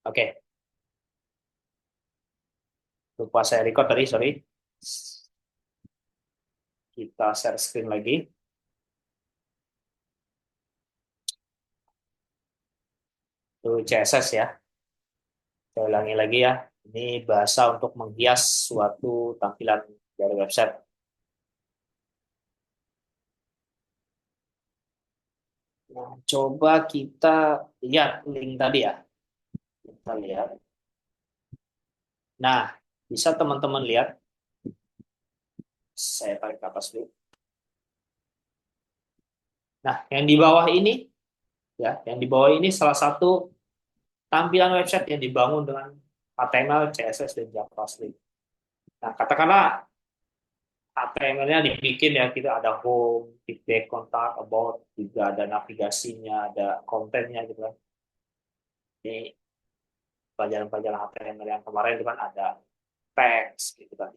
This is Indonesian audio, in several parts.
Oke, lupa saya record tadi, sorry. Kita share screen lagi. Itu CSS ya. Saya ulangi lagi ya. Ini bahasa untuk menghias suatu tampilan dari website. Nah, coba kita lihat link tadi ya. Kita lihat. Nah, bisa teman-teman lihat. Saya tarik ke atas dulu. Nah, yang di bawah ini, ya, yang di bawah ini salah satu tampilan website yang dibangun dengan HTML, CSS, dan JavaScript. Nah, katakanlah HTML-nya dibikin ya, kita ada home, feedback, kontak, about, juga ada navigasinya, ada kontennya gitu kan. Ini pelajaran-pelajaran HTML yang kemarin itu kan ada teks gitu kan.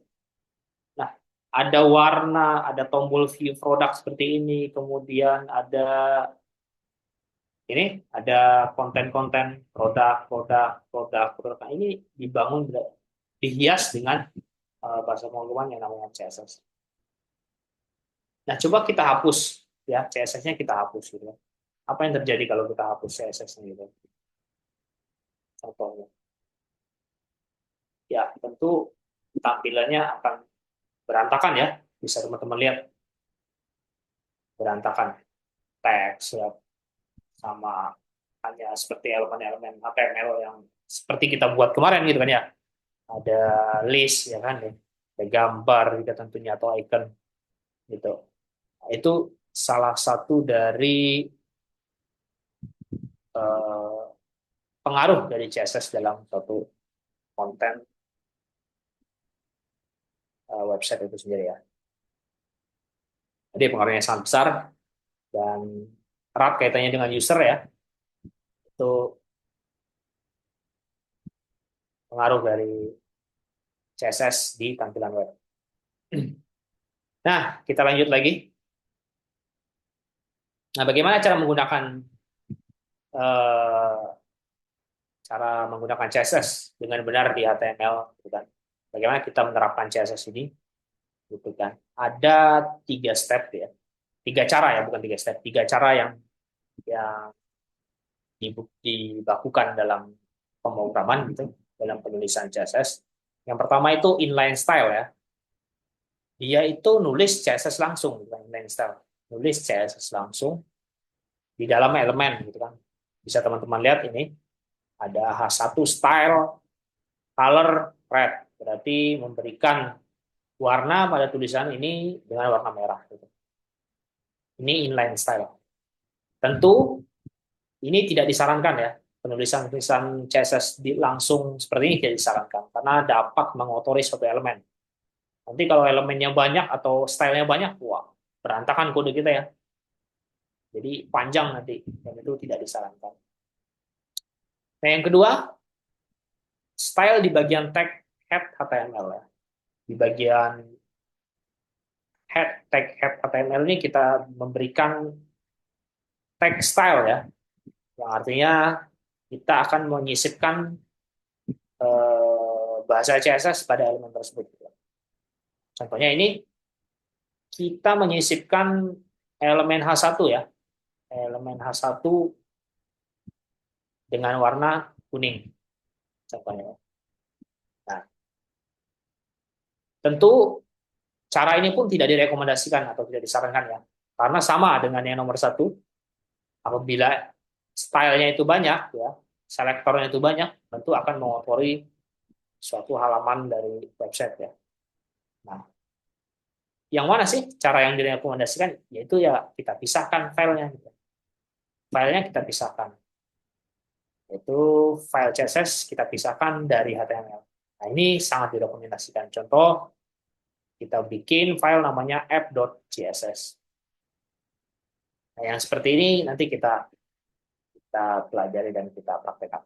Nah, ada warna, ada tombol view produk seperti ini, kemudian ada ini ada konten-konten produk, produk, produk, produk. Nah, ini dibangun dihias dengan bahasa pemrograman yang namanya CSS. Nah, coba kita hapus ya CSS-nya kita hapus gitu. Apa yang terjadi kalau kita hapus CSS-nya gitu? Contohnya. Ya, tentu tampilannya akan berantakan ya. Bisa teman-teman lihat berantakan teks ya, sama hanya seperti elemen-elemen HTML yang seperti kita buat kemarin gitu kan ya. Ada list ya kan ya. Ada gambar juga tentunya atau icon gitu. Nah, itu salah satu dari eh, pengaruh dari CSS dalam suatu konten website itu sendiri ya. Jadi pengaruhnya sangat besar dan erat kaitannya dengan user ya. Itu pengaruh dari CSS di tampilan web. Nah, kita lanjut lagi. Nah, bagaimana eh, cara menggunakan CSS dengan benar di HTML, gitu kan? Bagaimana kita menerapkan CSS ini, gitu kan? Ada 3 step ya, 3 cara ya, bukan 3 step, 3 cara yang dibakukan dalam pemrograman gitu, dalam penulisan CSS. Yang pertama itu inline style ya. Dia itu nulis CSS langsung, bukan inline style. Nulis CSS langsung di dalam elemen gitu kan. Bisa teman-teman lihat ini ada H1 style color red. Berarti memberikan warna pada tulisan ini dengan warna merah gitu. Ini inline style. Tentu ini tidak disarankan ya. Penulisan-penulisan CSS langsung seperti ini tidak disarankan karena dapat mengotori suatu elemen. Nanti kalau elemennya banyak atau stylenya banyak, wah, berantakan kode kita ya. Jadi panjang nanti dan itu tidak disarankan. Nah, yang kedua, style di bagian tag head HTML ya. Di bagian head tag head HTML ini kita memberikan tag style ya, yang artinya kita akan menyisipkan bahasa CSS pada elemen tersebut. Contohnya ini kita menyisipkan elemen H1 ya, elemen H1 dengan warna kuning. Contohnya. Nah, tentu cara ini pun tidak direkomendasikan atau tidak disarankan ya. Karena sama dengan yang nomor 1, apabila stylenya itu banyak, ya, selektornya itu banyak, tentu akan mengotori suatu halaman dari website ya. Nah, yang mana sih cara yang direkomendasikan? Yaitu ya kita pisahkan filenya. Gitu. Filenya kita pisahkan. Yaitu file CSS kita pisahkan dari HTML. Nah, ini sangat direkomendasikan. Contoh, kita bikin file namanya app.css. Nah, yang seperti ini nanti kita pelajari dan kita praktekkan.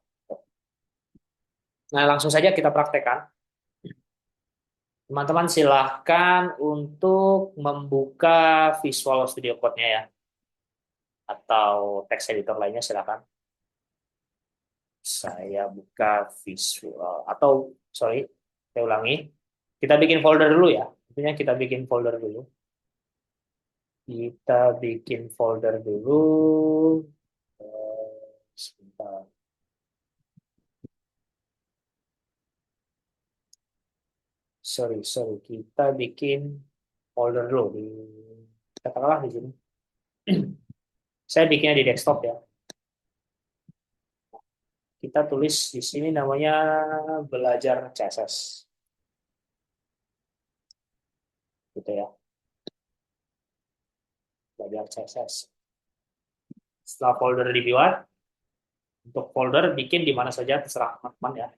Nah, langsung saja kita praktekkan. Teman-teman silahkan untuk membuka Visual Studio Code-nya ya, atau text editor lainnya silahkan. Saya buka visual atau sorry, saya ulangi. Kita bikin folder dulu ya. Intinya kita bikin folder dulu. Kita bikin folder dulu. Sebentar. Sorry. Kita bikin folder dulu di katakanlah di sini. Saya bikinnya di desktop ya. Kita tulis di sini namanya belajar CSS. Gitu ya. Belajar CSS. Setelah folder dibuat, untuk folder bikin di mana saja terserah teman-teman ya.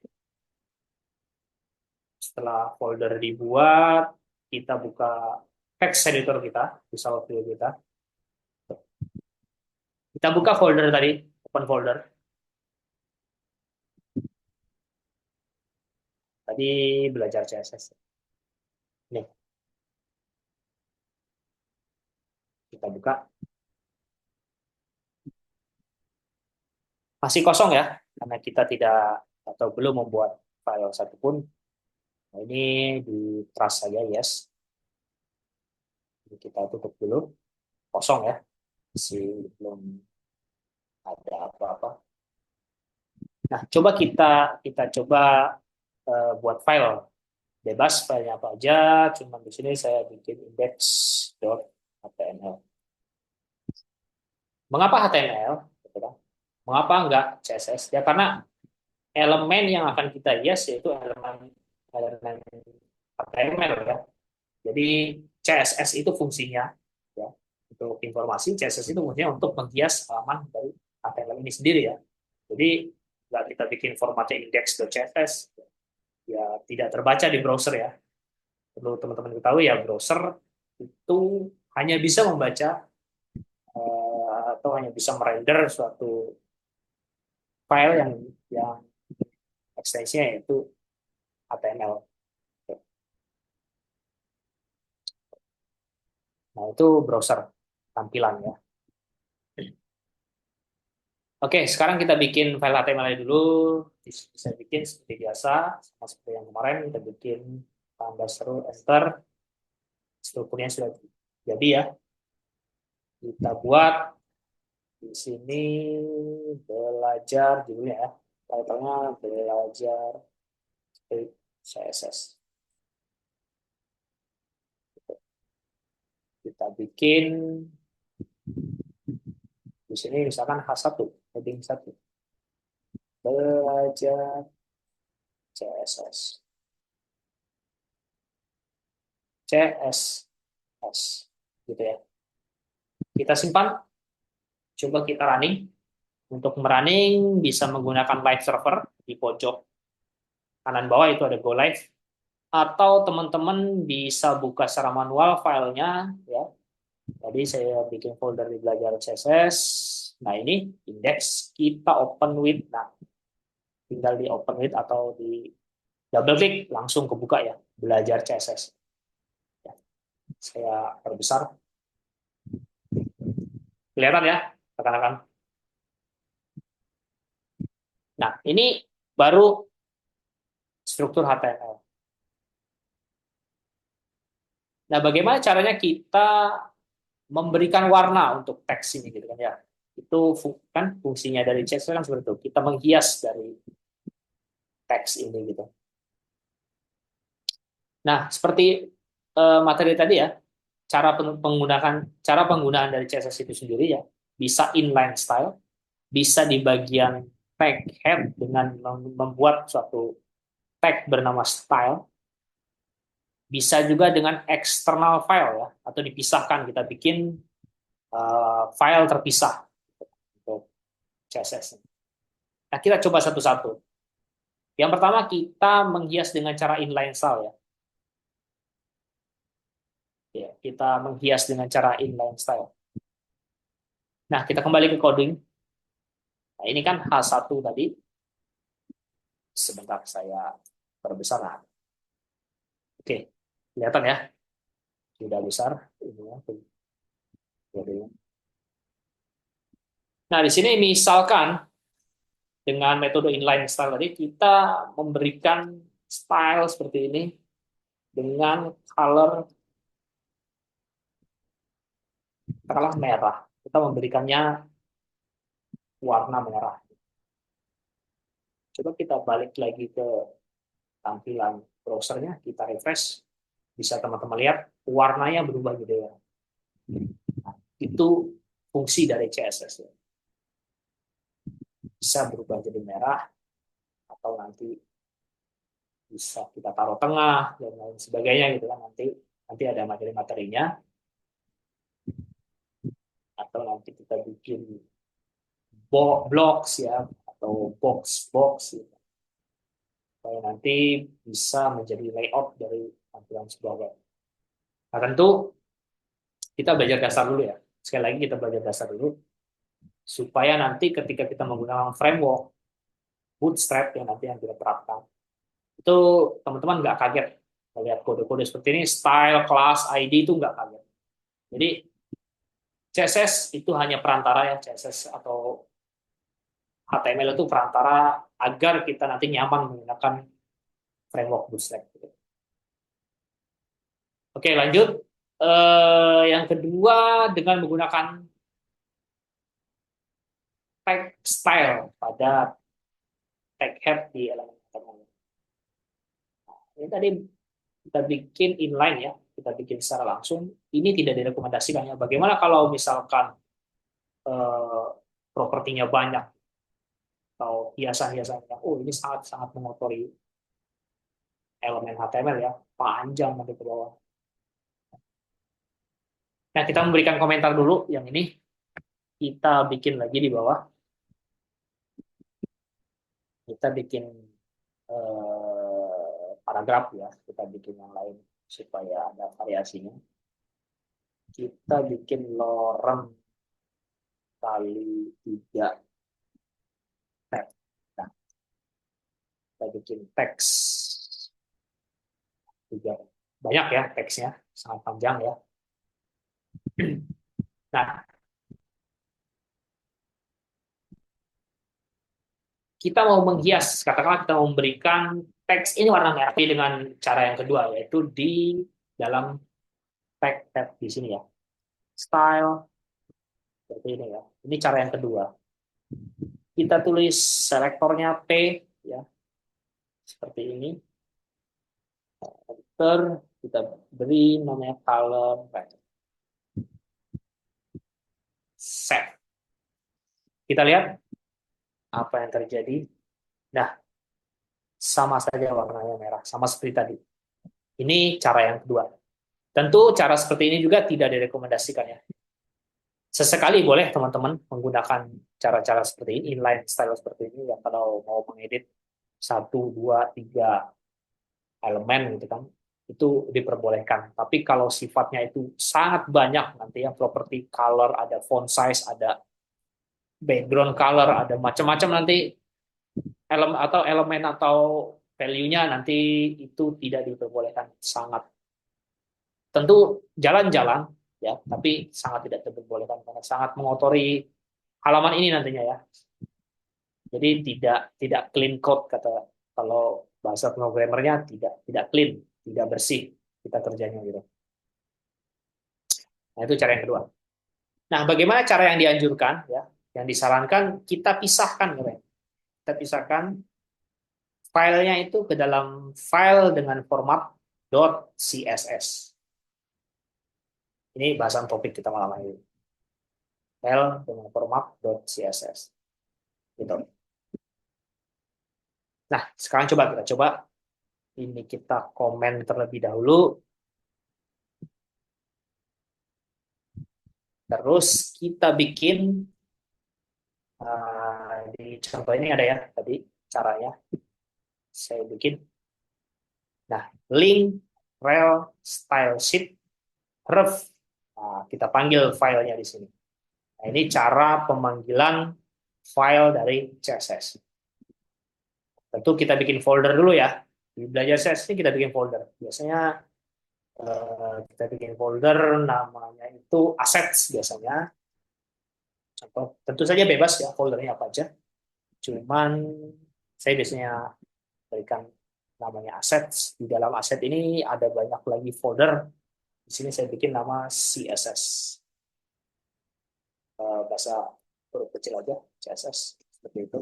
Setelah folder dibuat, kita buka text editor kita, Visual Studio kita. Kita buka folder tadi, open folder. Tadi belajar CSS. Nih, kita buka. Masih kosong ya, karena kita tidak atau belum membuat file satupun. Nah, ini di trust saja, yes. Jadi kita tutup dulu, kosong ya, masih belum ada apa-apa. Nah, coba kita coba buat file bebas, filenya apa aja. Cuman di sini saya bikin index.html. Mengapa HTML? Mengapa enggak CSS? Ya karena elemen yang akan kita hias yaitu elemen elemen HTML ya. Jadi CSS itu fungsinya ya untuk informasi, CSS itu fungsinya untuk menghias halaman dari HTML ini sendiri ya. Jadi nggak kita bikin formatnya index.css ya tidak terbaca di browser ya. Perlu teman-teman ketahui ya browser itu hanya bisa membaca atau hanya bisa merender suatu file yang ekstensinya yaitu HTML. Nah, itu browser tampilan ya. Oke, sekarang kita bikin file HTML dulu. Bisa bikin seperti biasa, sama seperti yang kemarin kita bikin tambah seru enter. Strukturnya sudah jadi ya. Kita buat di sini belajar judulnya ya. Title-nya belajar CSS. Kita bikin di sini misalkan H1, heading 1. Belajar CSS. CSS. Gitu ya. Kita simpan. Coba kita running. Untuk merunning bisa menggunakan live server di pojok kanan bawah itu ada go live. Atau teman-teman bisa buka secara manual filenya ya. Tadi saya bikin folder di belajar CSS. Nah ini index kita open with. Nah tinggal di open with atau di double klik langsung kebuka ya belajar CSS. Ya, saya perbesar. Kelihatan ya rekan-rekan. Nah ini baru struktur HTML. Nah bagaimana caranya kita memberikan warna untuk teks ini gitu kan ya. Itu kan fungsinya dari CSS kan seperti itu. Kita menghias dari teks ini gitu. Nah, seperti materi tadi ya, cara penggunaan dari CSS itu sendiri ya, bisa inline style, bisa di bagian tag head dengan membuat suatu tag bernama style, bisa juga dengan external file ya, atau dipisahkan kita bikin file terpisah untuk CSS. Nah, kita coba satu-satu. Yang pertama kita menghias dengan cara inline style ya. Ya, kita menghias dengan cara inline style. Nah, kita kembali ke coding. Nah, ini kan H1 tadi. Sebentar saya perbesar. Nah, oke, kelihatan ya. Sudah besar. Ini ya. Nah, di sini misalkan dengan metode inline style tadi, kita memberikan style seperti ini dengan color katakanlah merah. Kita memberikannya warna merah. Coba kita balik lagi ke tampilan browsernya, kita refresh, bisa teman-teman lihat warnanya berubah gitu ya. Nah, itu fungsi dari CSS ya. Bisa berubah jadi merah atau nanti bisa kita taruh tengah dan lain sebagainya gitu kan, nanti ada materi-materinya, atau nanti kita bikin blocks ya atau box gitu. Supaya nanti bisa menjadi layout dari tampilan sebuah web. Nah, tentu kita belajar dasar dulu ya. Sekali lagi kita belajar dasar dulu supaya nanti ketika kita menggunakan framework Bootstrap yang nanti yang kita terapkan, itu teman-teman nggak kaget melihat kode-kode seperti ini, style, class, ID itu nggak kaget. Jadi CSS itu hanya perantara ya, CSS atau HTML itu perantara agar kita nanti nyaman menggunakan framework Bootstrap. Oke, lanjut. Yang kedua, dengan menggunakan tag style pada tag head di elemen HTML. Ini tadi kita bikin inline ya, kita bikin secara langsung. Ini tidak direkomendasikan ya. Bagaimana kalau misalkan eh, propertinya banyak atau hiasan-hiasannya, oh ini sangat-sangat mengotori elemen HTML ya, panjang nanti ke bawah. Nah, kita memberikan komentar dulu yang ini. Kita bikin lagi di bawah. Kita bikin paragraf ya, kita bikin yang lain supaya ada variasinya. Kita bikin lorem kali 3 tab. Nah, kita bikin teks juga banyak ya, teksnya sangat panjang ya. Nah, kita mau menghias, katakanlah kita mau memberikan teks ini warna merah dengan cara yang kedua, yaitu di dalam tag tab di sini ya, style seperti ini ya. Ini cara yang kedua. Kita tulis selektornya P ya, seperti ini. Kita beri namanya color red. Set. Kita lihat apa yang terjadi. Nah, sama saja warnanya merah, sama seperti tadi. Ini cara yang kedua. Tentu cara seperti ini juga tidak direkomendasikan ya. Sesekali boleh teman-teman menggunakan cara-cara seperti ini, inline style seperti ini ya, kalau mau mengedit 1, 2, 3 elemen gitu kan, itu diperbolehkan. Tapi kalau sifatnya itu sangat banyak nanti ya, properti color, ada font size, ada background color, ada macam-macam nanti elemen atau value-nya nanti itu tidak diperbolehkan. Sangat tentu jalan-jalan ya, tapi sangat tidak diperbolehkan karena sangat mengotori halaman ini nantinya ya. Jadi tidak clean code kata kalau bahasa programmernya, tidak clean, tidak bersih kita kerjanya gitu. Nah, itu cara yang kedua. Nah, bagaimana cara yang dianjurkan ya? Yang disarankan kita pisahkan gitu ya. Kita pisahkan filenya itu ke dalam file dengan format .css. Ini bahasan topik kita malam ini. File dengan format .css. Gitu. Nah, sekarang kita coba ini kita komen terlebih dahulu. Terus kita bikin di contoh ini ada ya tadi caranya. Saya bikin. Nah, link rel style sheet ref. Nah, kita panggil filenya di sini. Nah, ini cara pemanggilan file dari CSS. Tentu kita bikin folder dulu ya. Di belajar CSS ini kita bikin folder. Biasanya kita bikin folder namanya itu assets biasanya. Contoh, tentu saja bebas ya foldernya apa aja. Cuman saya biasanya berikan namanya assets. Di dalam aset ini ada banyak lagi folder. Di sini saya bikin nama CSS. Bahasa huruf kecil aja, CSS. Seperti itu.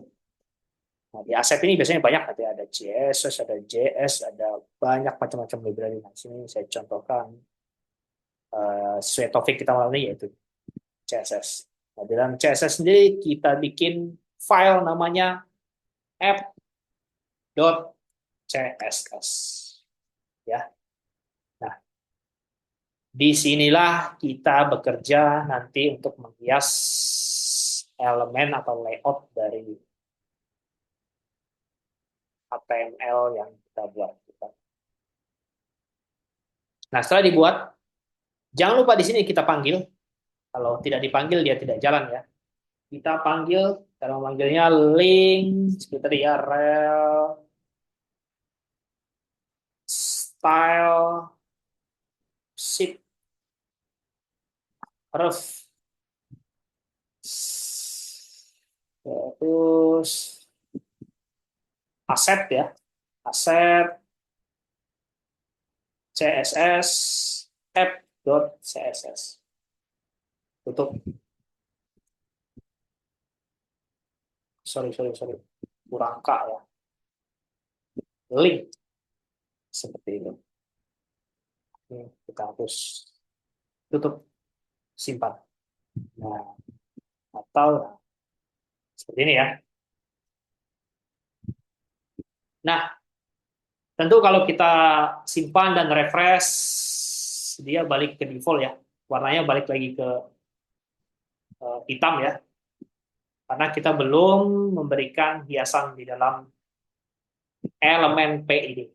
Nah, di aset ini biasanya banyak, ada CSS, ada JS, ada banyak macam-macam library. Nah, di sini saya contohkan sesuai topik kita malam ini yaitu CSS. Nah, dalam CSS sendiri kita bikin file namanya app.css. Ya. Nah, disinilah kita bekerja nanti untuk menghias elemen atau layout dari HTML yang kita buat. Nah, setelah dibuat, jangan lupa di sini kita panggil. Kalau tidak dipanggil, dia tidak jalan ya. Kita panggil, cara memanggilnya link, seperti ya, rel, style, sheet, ref. Terus aset ya, aset CSS app.css. Tutup. Sorry. Kurang K ya. Link. Seperti itu. Ini kita hapus. Tutup. Simpan. Nah, atau seperti ini ya. Nah, tentu kalau kita simpan dan refresh, dia balik ke default ya. Warnanya balik lagi ke hitam ya. Karena kita belum memberikan hiasan di dalam elemen P ini.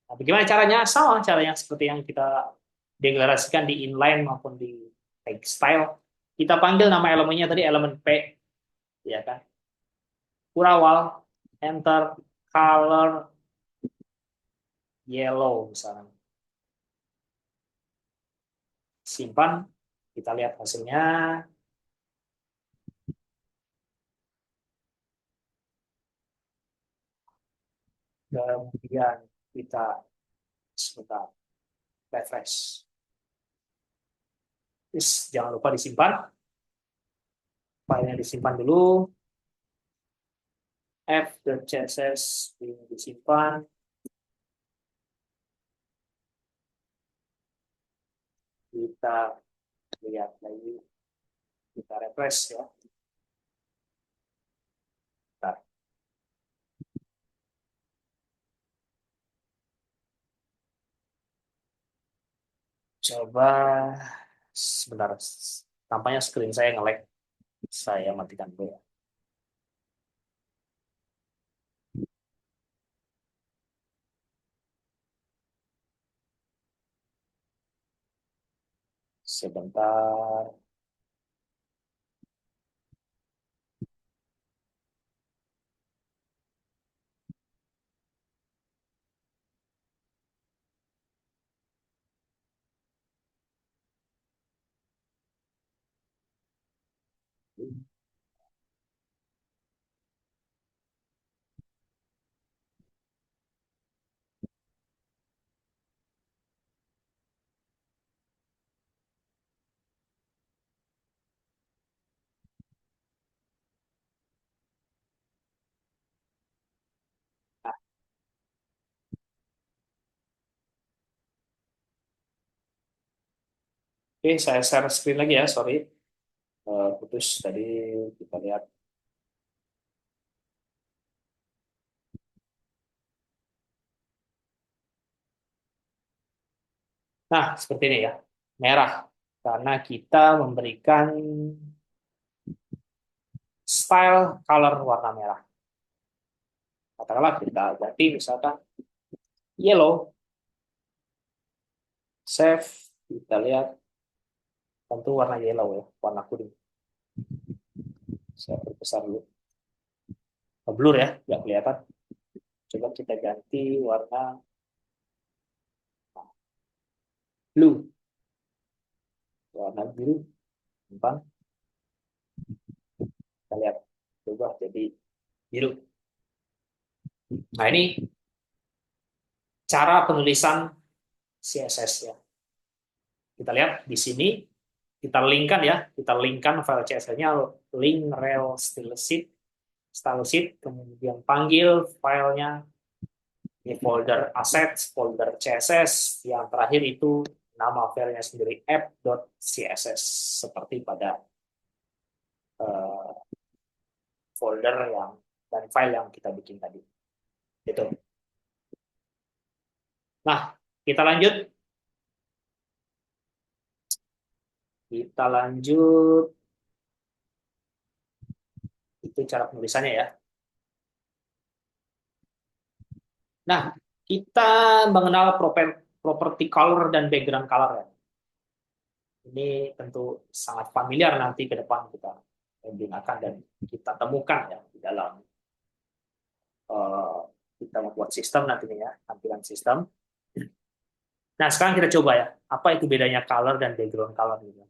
Nah, bagaimana caranya? Sama caranya seperti yang kita deklarasikan di inline maupun di style. Kita panggil nama elemennya tadi elemen P, ya kan? Kurawal, enter, color, yellow misalnya. Simpan, kita lihat hasilnya. Kemudian kita sebentar refresh. Terus jangan lupa disimpan. Filenya disimpan dulu. F.css ini disimpan. Kita lihat lagi. Kita refresh ya. Bentar. Coba sebentar. Tampaknya screen saya nge-lag. Saya matikan dulu ya. Sebentar. Oke, saya share screen lagi ya, sorry. Putus tadi, kita lihat. Nah, seperti ini ya. Merah. Karena kita memberikan style color warna merah. Katakanlah kita ganti misalkan yellow. Save. Kita lihat. Tentu warna yellow ya, warna kuning. Saya perbesar dulu. Blur ya, nggak kelihatan. Coba kita ganti warna blue. Warna biru. Kita lihat. Coba jadi biru. Nah, ini cara penulisan CSS ya. Kita lihat di sini, kita linkkan ya, kita linkkan file CSS-nya, link rel style sheet, kemudian panggil filenya ini folder assets, folder CSS, yang terakhir itu nama filenya sendiri app.css seperti pada uh, folder yang dan file yang kita bikin tadi. Itu. Nah, kita lanjut. Kita lanjut. Itu cara penulisannya ya. Nah, kita mengenal property color dan background color ya. Ini tentu sangat familiar nanti ke depan kita gunakan dan kita temukan ya di dalam uh, kita membuat sistem nantinya ya, tampilan sistem. Nah, sekarang kita coba ya, apa itu bedanya color dan background color gitu.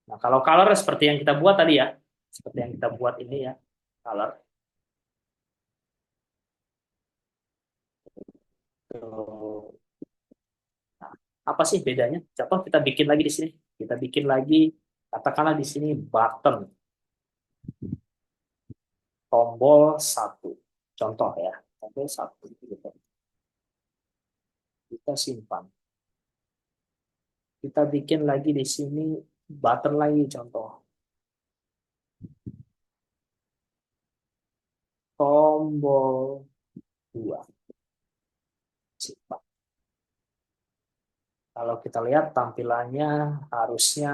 Nah, kalau color seperti yang kita buat tadi ya, seperti yang kita buat ini ya, color. Nah, apa sih bedanya? Contoh kita bikin lagi di sini. Kita bikin lagi, katakanlah di sini button, tombol satu. Contoh ya, tombol satu. Gitu. Kita simpan. Kita bikin lagi di sini button lagi contoh. Tombol 2. Simpan. Kalau kita lihat tampilannya harusnya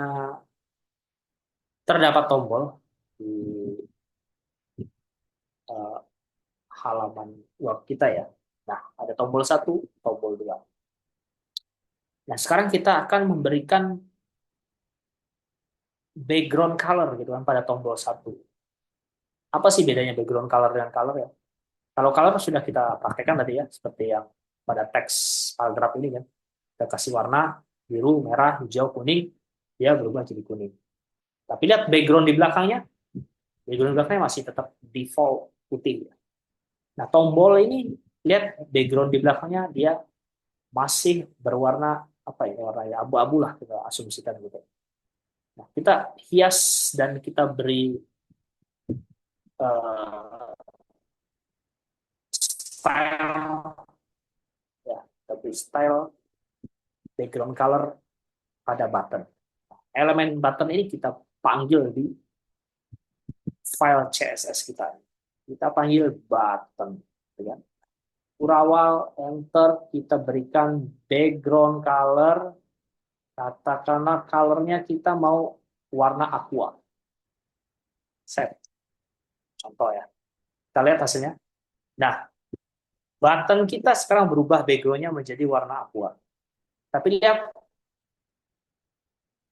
terdapat tombol di uh, halaman web kita ya. Nah, ada tombol satu, tombol 2. Nah, sekarang kita akan memberikan background color gitu kan pada tombol satu. Apa sih bedanya background color dengan color ya? Kalau color sudah kita praktekkan tadi ya, seperti yang pada teks paragraf ini kan. Kita kasih warna biru, merah, hijau, kuning, dia berubah jadi kuning. Tapi lihat background di belakangnya, background di belakangnya masih tetap default putih. Nah, tombol ini lihat background di belakangnya dia masih berwarna apa ya, warna abu-abu lah kita asumsikan gitu. Nah, kita hias dan kita beri uh, style ya, tapi style background color pada button. Elemen button ini kita panggil di file CSS kita. Kita panggil button, ya. Kurawal enter kita berikan background color, katakanlah colornya kita mau warna aqua. Set. Contoh ya. Kita lihat hasilnya. Nah, button kita sekarang berubah backgroundnya menjadi warna aqua. Tapi lihat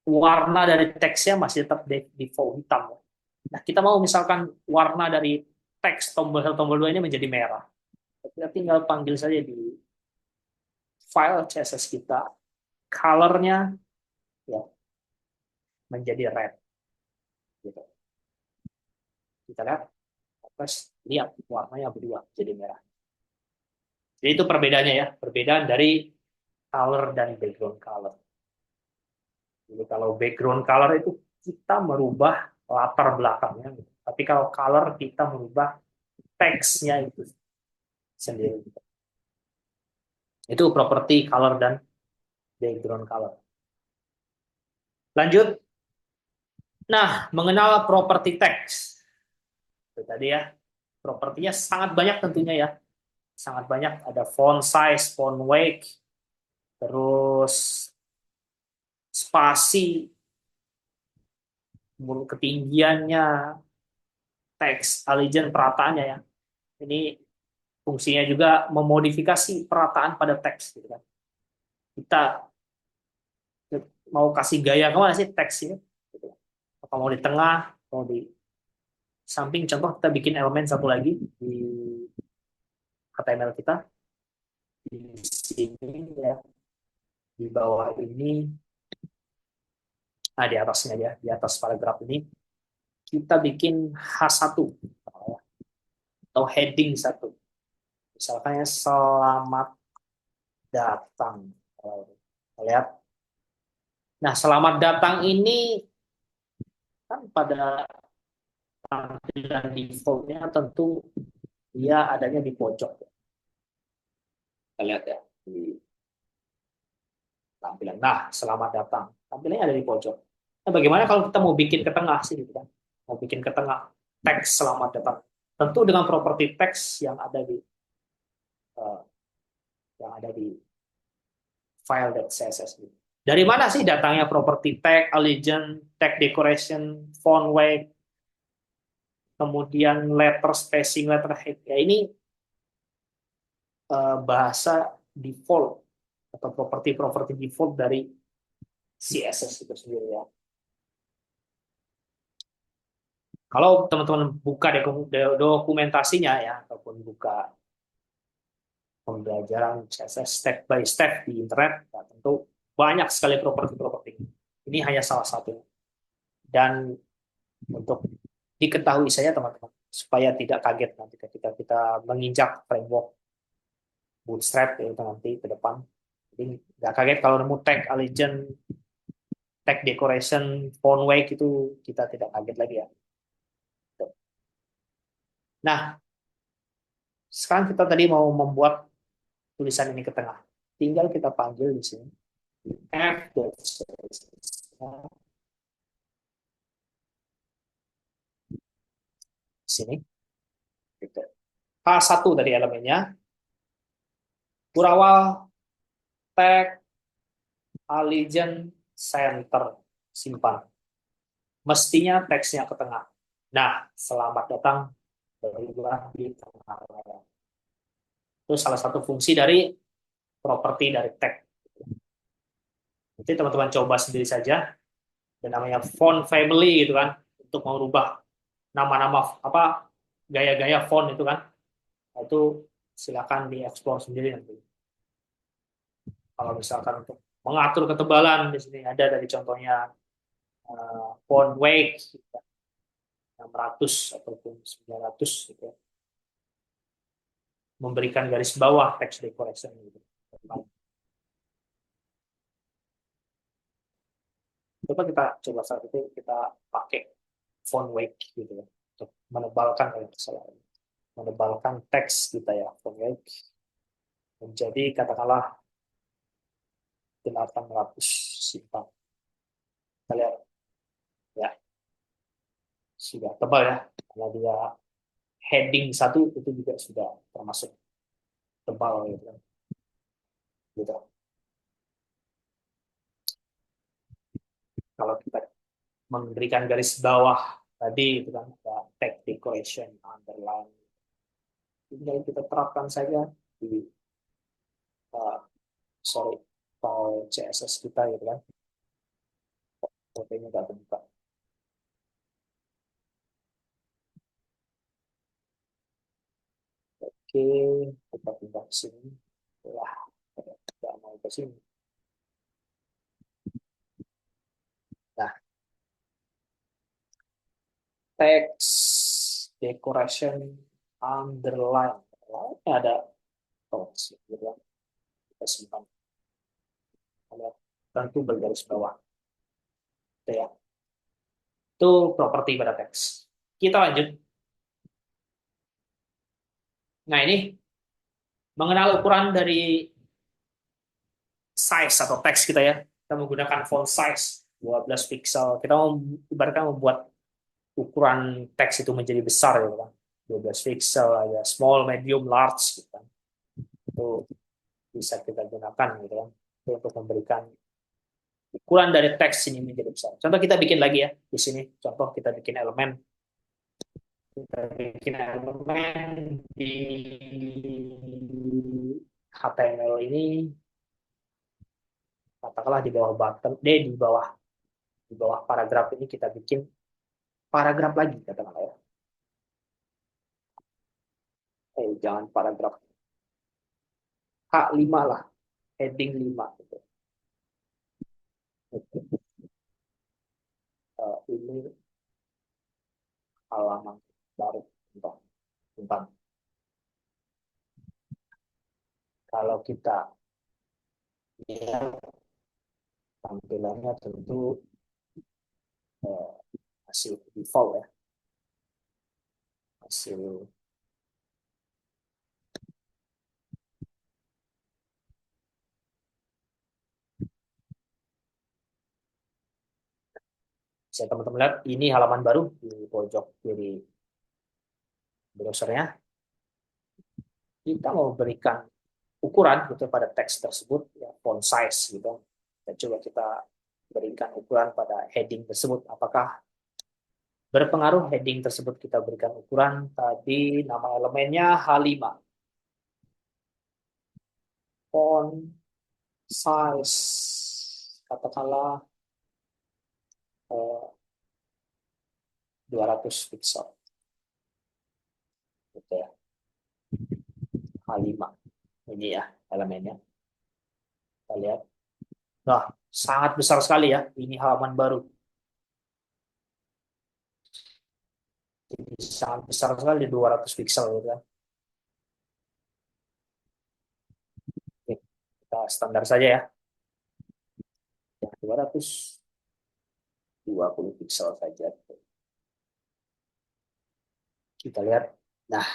warna dari teksnya masih tetap default hitam. Nah, kita mau misalkan warna dari teks tombol 1, tombol 2 ini menjadi merah. Kita tinggal panggil saja di file CSS kita, color-nya ya, menjadi red. Gitu. Kita lihat, terus lihat warnanya berubah jadi merah. Jadi itu perbedaannya ya, perbedaan dari color dan background color. Jadi kalau background color itu kita merubah latar belakangnya, tapi kalau color kita merubah teksnya itu sendiri. Itu properti color dan background color. Lanjut. Nah, mengenal properti teks. Itu tadi ya. Propertinya sangat banyak tentunya ya. Sangat banyak. Ada font size, font weight, terus spasi, ketinggiannya, teks, allegiance, perataannya ya. Ini fungsinya juga memodifikasi perataan pada teks. Gitu kan. Kita mau kasih gaya kemana sih teks ini? Gitu. Apa mau di tengah, mau di samping. Contoh kita bikin elemen satu lagi di HTML kita. Di sini ya, di bawah ini, nah di atasnya ya, di atas paragraf ini, kita bikin H1. atau heading satu. Misalkan ya, selamat datang. Lihat. Nah, selamat datang ini kan pada tampilan defaultnya tentu dia adanya di pojok. Kita lihat ya di tampilan. Nah, selamat datang. Tampilannya ada di pojok. Nah, bagaimana kalau kita mau bikin ke tengah sih, gitu kan? Mau bikin ke tengah teks selamat datang. Tentu dengan properti teks uh, yang ada di file.css. Dari mana sih datangnya properti tag, allegiance, tag decoration, font weight, kemudian letter spacing, letter height. Ya ini bahasa default atau properti-properti default dari CSS itu sendiri ya. Kalau teman-teman buka dokumentasinya ya, ataupun buka pembelajaran CSS step by step di internet, ya tentu banyak sekali properti-properti. Ini hanya salah satu. Dan untuk diketahui saya teman-teman, supaya tidak kaget nanti ketika kita menginjak framework Bootstrap ya, itu nanti ke depan. Jadi nggak kaget kalau nemu tag allegiance, tag decoration, font weight itu kita tidak kaget lagi ya. Nah, sekarang kita tadi mau membuat tulisan ini ke tengah. Tinggal kita panggil di sini f. Sini. Gitu. K1 tadi elemennya. Kurawal, tag, allegiance, center, simpan. Mestinya teksnya ke tengah. Nah, selamat datang berubah di tengah layar. Itu salah satu fungsi dari properti dari tag. Nanti teman-teman coba sendiri saja. Dan namanya font family gitu kan, untuk merubah nama-nama apa gaya-gaya font itu kan. Nah, itu silakan dieksplor sendiri nanti. Kalau misalkan untuk mengatur ketebalan di sini ada dari contohnya font weight 600 ataupun 900 gitu ya. Memberikan garis bawah text decoration gitu. Coba saat itu kita pakai font weight gitu ya untuk menebalkan kalau kesalahan, menebalkan teks kita ya font weight menjadi katakanlah 800 simpan. Kita lihat ya sudah tebal ya karena dia heading satu itu juga sudah termasuk tebal gitu kan. Gitu. Kalau kita memberikan garis bawah tadi itu kan ada tag decoration underline, tinggal kita terapkan saja di uh, sorry file CSS kita gitu kan. Fotonya nggak terbuka. Oke, kita pindah ke sini. Lah, tidak mau ke sini. Nah, text decoration underline. Ini ada tools gitu kan. Kita simpan. Ada tentu bergaris bawah. Itu ya. Itu properti pada teks. Kita lanjut. Nah, ini mengenal ukuran dari size atau teks kita ya. Kita menggunakan font size 12 pixel. Kita mau ibaratkan membuat ukuran teks itu menjadi besar gitu kan. 12 pixel ya, small, medium, large gitu kan. Itu bisa kita gunakan gitu kan. Itu untuk memberikan ukuran dari teks ini menjadi besar. Contoh kita bikin lagi ya di sini. Contoh kita bikin elemen. Kita bikin elemen di HTML ini katakanlah di bawah button di bawah paragraf ini kita bikin paragraf lagi katakanlah ya. Jangan paragraf H5 lah, heading 5 gitu. Ini halaman baru tentang Kalau kita lihat tampilannya tentu eh, masih default ya, masih bisa teman-teman lihat ini halaman baru di pojok kiri browsernya. Kita mau berikan ukuran gitu pada teks tersebut, ya, font size gitu. Dan coba kita berikan ukuran pada heading tersebut. Apakah berpengaruh heading tersebut kita berikan ukuran? Tadi nama elemennya H5. Font size katakanlah 200 pixel gitu ya. H5 ini ya elemennya, kita lihat. Nah, sangat besar sekali ya, ini halaman baru. Jadi sangat besar sekali, 200 pixel gitu kan. Oke, kita standar saja ya, 220 pixel saja. Kita lihat. Nah,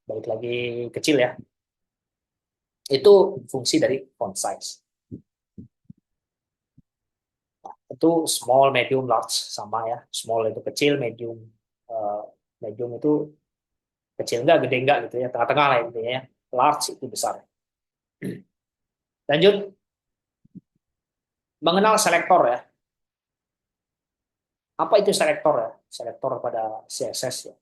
balik lagi kecil ya. Itu fungsi dari font size. Nah, itu small, medium, large sama ya. Small itu kecil, medium medium itu kecil enggak, gede enggak gitu ya. Tengah-tengah lah intinya ya. Large itu besar. Lanjut, mengenal selektor ya. Apa itu selektor ya? Selektor pada CSS ya.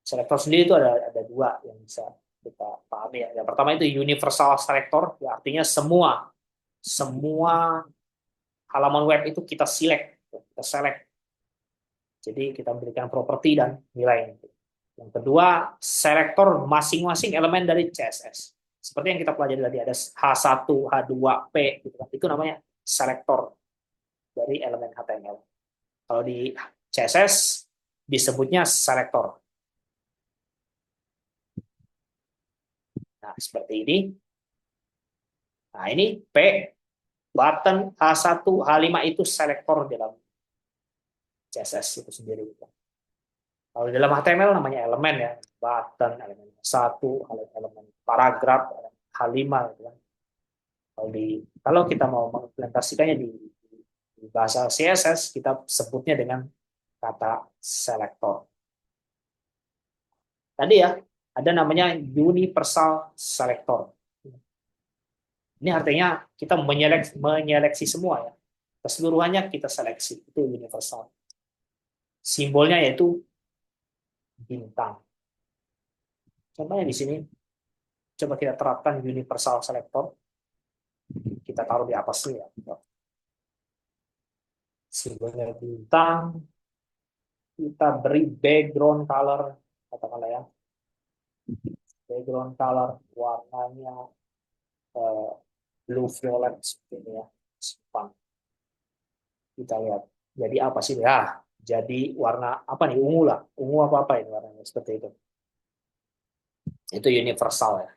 Selektor sendiri itu ada dua yang bisa kita pahami ya. Yang pertama itu universal selector, ya artinya semua halaman web itu kita select. Jadi kita berikan properti dan nilai. Yang kedua, selektor masing-masing elemen dari CSS. Seperti yang kita pelajari tadi, ada H1, H2, P, gitu kan. Itu namanya selektor dari elemen HTML. Kalau di CSS disebutnya selektor. Nah, seperti ini. Nah, ini P, button, H1, H5 itu selektor dalam CSS itu sendiri. Kalau dalam HTML namanya elemen ya, button, elemen satu, elemen paragraf, H5 gitu kan. Kalau kita mau mengimplementasikannya di bahasa CSS, kita sebutnya dengan kata selektor. Tadi ya, ada namanya universal selector. Ini artinya kita menyeleksi semua ya. Keseluruhannya kita seleksi, itu universal. Simbolnya yaitu bintang. Contohnya di sini, coba kita terapkan universal selector. Kita taruh di atas sini ya. Simbolnya bintang. Kita beri background color, katakanlah ya. Background color warnanya blue violet seperti ini ya. Simpan. Kita lihat. Jadi apa sih ya? Jadi warna apa nih? Ungu lah. Ungu apa ini warnanya seperti itu. Itu universal ya.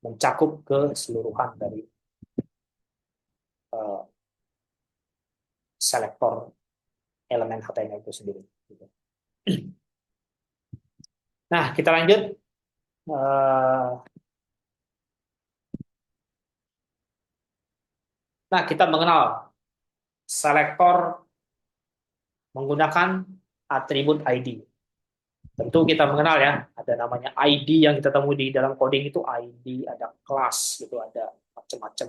Mencakup keseluruhan dari uh, selektor elemen HTML itu sendiri. Nah, kita lanjut. Nah, kita mengenal selektor menggunakan atribut ID. Tentu kita mengenal ya, ada namanya ID yang kita temui di dalam coding itu ID, ada kelas gitu, ada macam-macam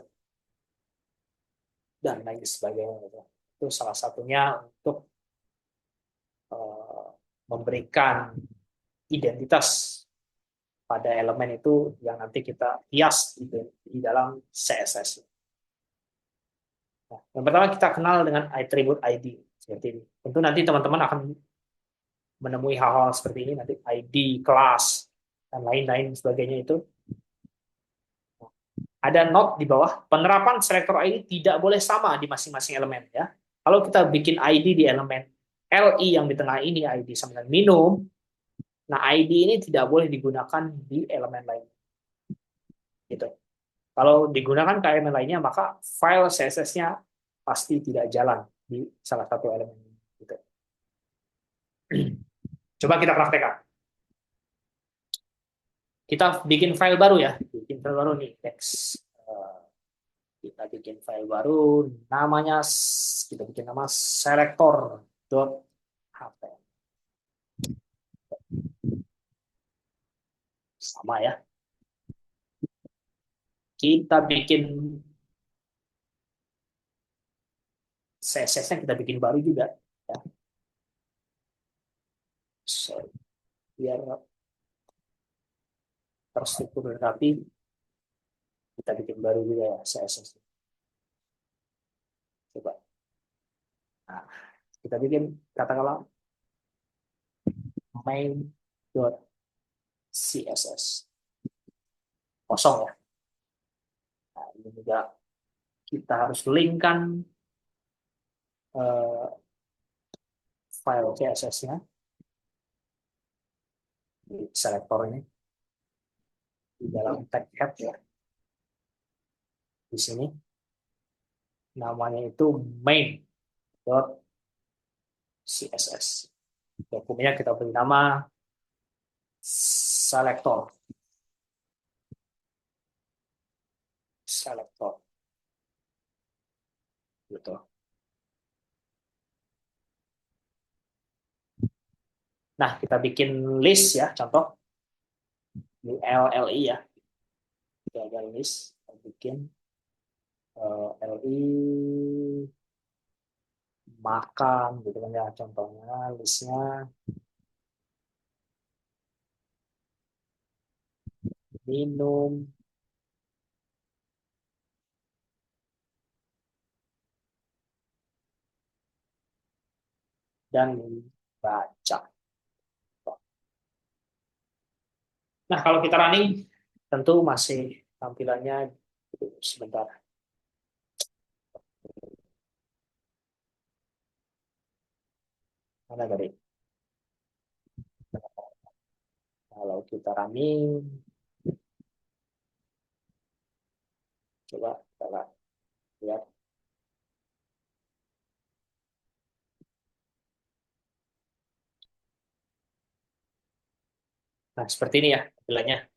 dan lain sebagainya gitu. Itu salah satunya untuk memberikan identitas pada elemen itu yang nanti kita hias di dalam CSS. Nah, yang pertama kita kenal dengan atribut ID seperti ini. Tentu nanti teman-teman akan menemui hal-hal seperti ini nanti ID, kelas dan lain-lain sebagainya itu. Ada note di bawah, penerapan selektor ID tidak boleh sama di masing-masing elemen ya. Kalau kita bikin ID di elemen LI yang di tengah ini ID sama dengan minum, nah ID ini tidak boleh digunakan di elemen lain. Gitu. Kalau digunakan KML lainnya, maka file CSS-nya pasti tidak jalan di salah satu elemen. Gitu. Coba kita praktekkan. Kita bikin file baru ya, bikin file baru nih, text. Kita bikin file baru, namanya kita bikin nama selector.html. Sama ya. Kita bikin CSS-nya kita bikin baru juga ya. So, biar terstruktur dan rapi, kita bikin baru juga ya CSS. Coba. Nah, kita bikin katakanlah main.css. Kosong ya. Nah, ini juga kita harus linkkan file CSS-nya di selektor ini di dalam tag head ya. Di sini namanya itu main.css. Dokumennya kita beri nama selector. Selector. Gitu. Nah, kita bikin list ya, contoh LLI ya. Kita ada list, kita bikin LI makan gitu kan ya, contohnya listnya minum dan baca. Nah, kalau kita running tentu masih tampilannya sebentar. Mana tadi? Kalau kita running, coba kita lihat. Nah, seperti ini ya tampilannya.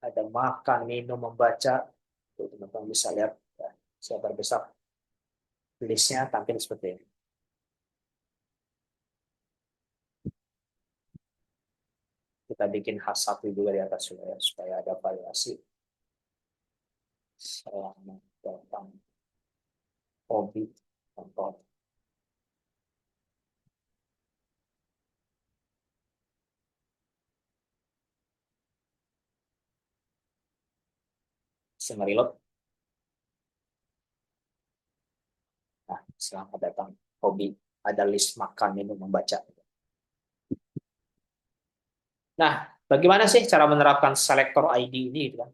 Ada makan, minum, membaca. Tuh, teman-teman bisa lihat ya, sebar besar listnya tampil seperti ini. Kita bikin H1 juga di atas supaya ada variasi. Selamat datang hobi contoh. Reload. Nah, selamat datang hobi. Ada list makan, minum, membaca. Nah, bagaimana sih cara menerapkan selector ID ini? Gitu kan?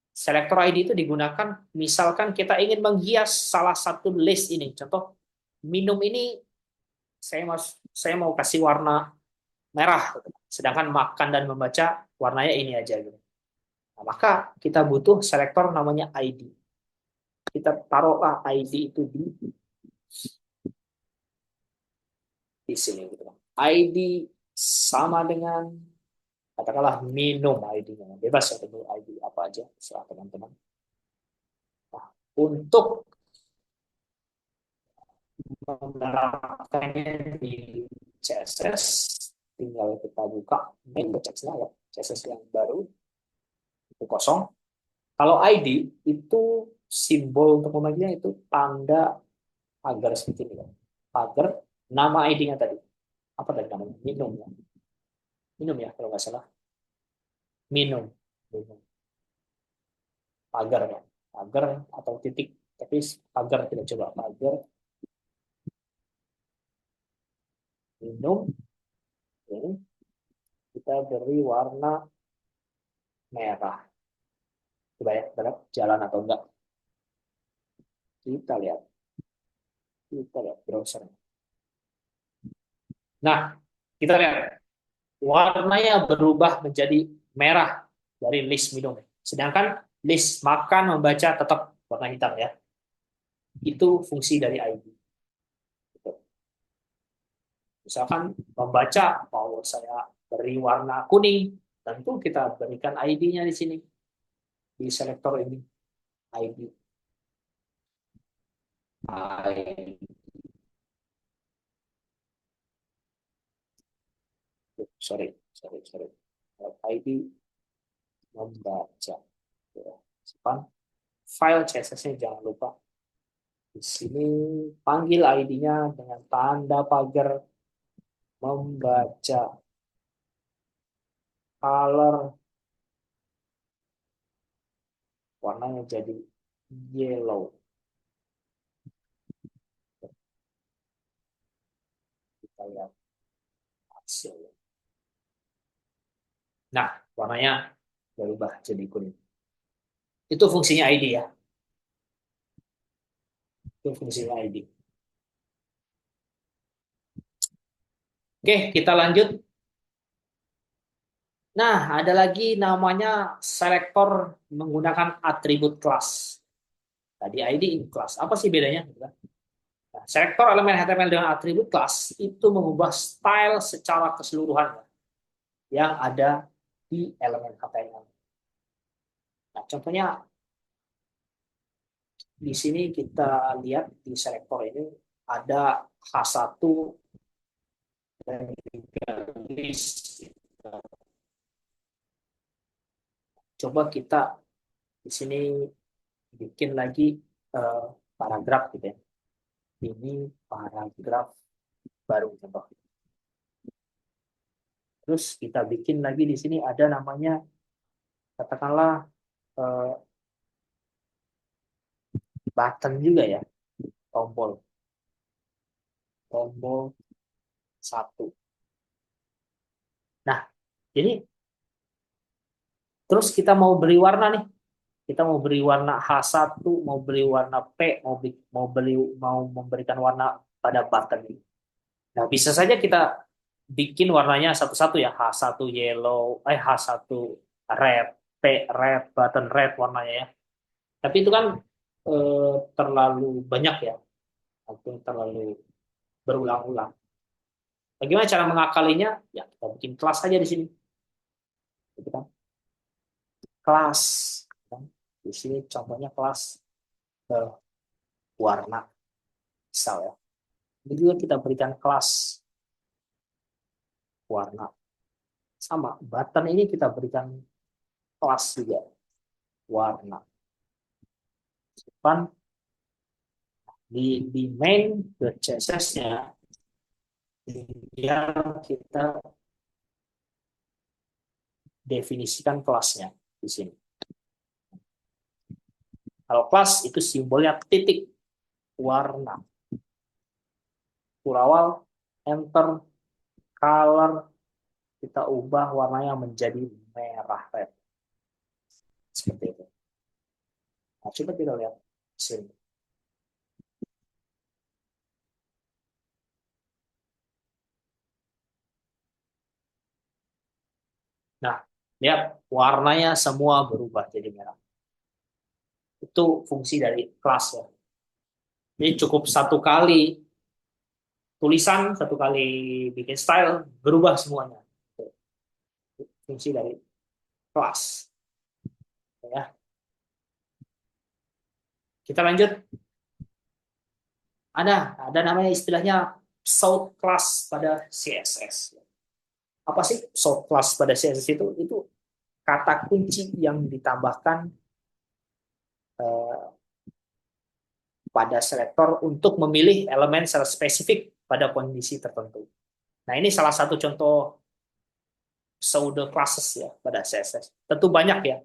Selector ID itu digunakan misalkan kita ingin menghias salah satu list ini. Contoh, minum ini saya mau kasih warna merah, gitu. Sedangkan makan dan membaca warnanya ini aja. Gitu. Nah, maka kita butuh selektor namanya ID. Kita taruhlah ID itu di sini. Gitu. ID sama dengan katakanlah minum ID-nya. Bebas ya tentu ID apa aja, serah teman-teman. Nah, untuk menerapkannya di CSS, tinggal kita buka main CSS ya, CSS yang baru itu kosong. Kalau ID itu simbol untuk memanggilnya itu tanda agar seperti ini. Agar nama ID-nya tadi. Apa tadi namanya? Minum ya. Minum ya kalau nggak salah. Minum. Minum. Pagar ya. Pagar atau titik. Tapi pagar tidak coba. Pagar. Minum. Ini kita beri warna merah. Coba ya, benar jalan atau enggak. Kita lihat. Kita lihat browser. Nah, kita lihat. warnanya berubah menjadi merah dari list minum. Sedangkan list makan membaca tetap warna hitam ya. Itu fungsi dari ID. Misalkan membaca mau saya beri warna kuning, tentu kita berikan ID-nya di sini di selektor ini ID. ID. Sorry, sorry, sorry. ID membaca. Ya. File CSS-nya jangan lupa. Di sini panggil ID-nya dengan tanda pagar membaca. Color warnanya jadi yellow. Kita lihat hasil. Nah, warnanya berubah jadi kuning. Itu fungsinya ID ya. Itu fungsinya ID. Oke, kita lanjut. Nah, ada lagi namanya selektor menggunakan atribut kelas. Tadi ID ini kelas. Apa sih bedanya? Nah, selektor elemen HTML dengan atribut kelas itu mengubah style secara keseluruhan yang ada di elemen HTML. Nah, contohnya di sini kita lihat di selektor ini ada H1 dan juga list. Coba kita di sini bikin lagi eh, paragraf gitu ya. Ini paragraf baru contoh. Terus kita bikin lagi di sini ada namanya katakanlah eh, button juga ya, tombol, tombol satu. Nah, jadi terus kita mau beri warna nih. Kita mau beri warna H1, mau beri warna P, mau memberikan warna pada button ini. Nah, bisa saja kita bikin warnanya satu-satu ya, H1 yellow, H1 red, P red, button red warnanya ya. Tapi itu kan terlalu banyak ya, atau terlalu berulang-ulang. Bagaimana cara mengakalinya? Ya, kita bikin kelas aja di sini. Gitu kan? Kelas. Kan? Di sini contohnya kelas eh, warna, misal ya. Ini juga kita berikan kelas warna. Sama, button ini kita berikan kelas juga, warna. Depan di main CSS-nya, dia kita definisikan kelasnya di sini. Kalau kelas itu simbolnya titik warna. Awal, enter, color, kita ubah warnanya menjadi merah red. Seperti itu. Nah, coba kita lihat sini. Nah, lihat warnanya semua berubah jadi merah. Itu fungsi dari kelas ya. Jadi cukup satu kali tulisan, satu kali bikin style, berubah semuanya. Fungsi dari kelas. Ya. Kita lanjut. Ada namanya istilahnya sort class pada CSS. Apa sih sort class pada CSS itu? Itu kata kunci yang ditambahkan eh, pada selektor untuk memilih elemen secara spesifik pada kondisi tertentu. Nah, ini salah satu contoh pseudo classes ya pada CSS. Tentu banyak ya,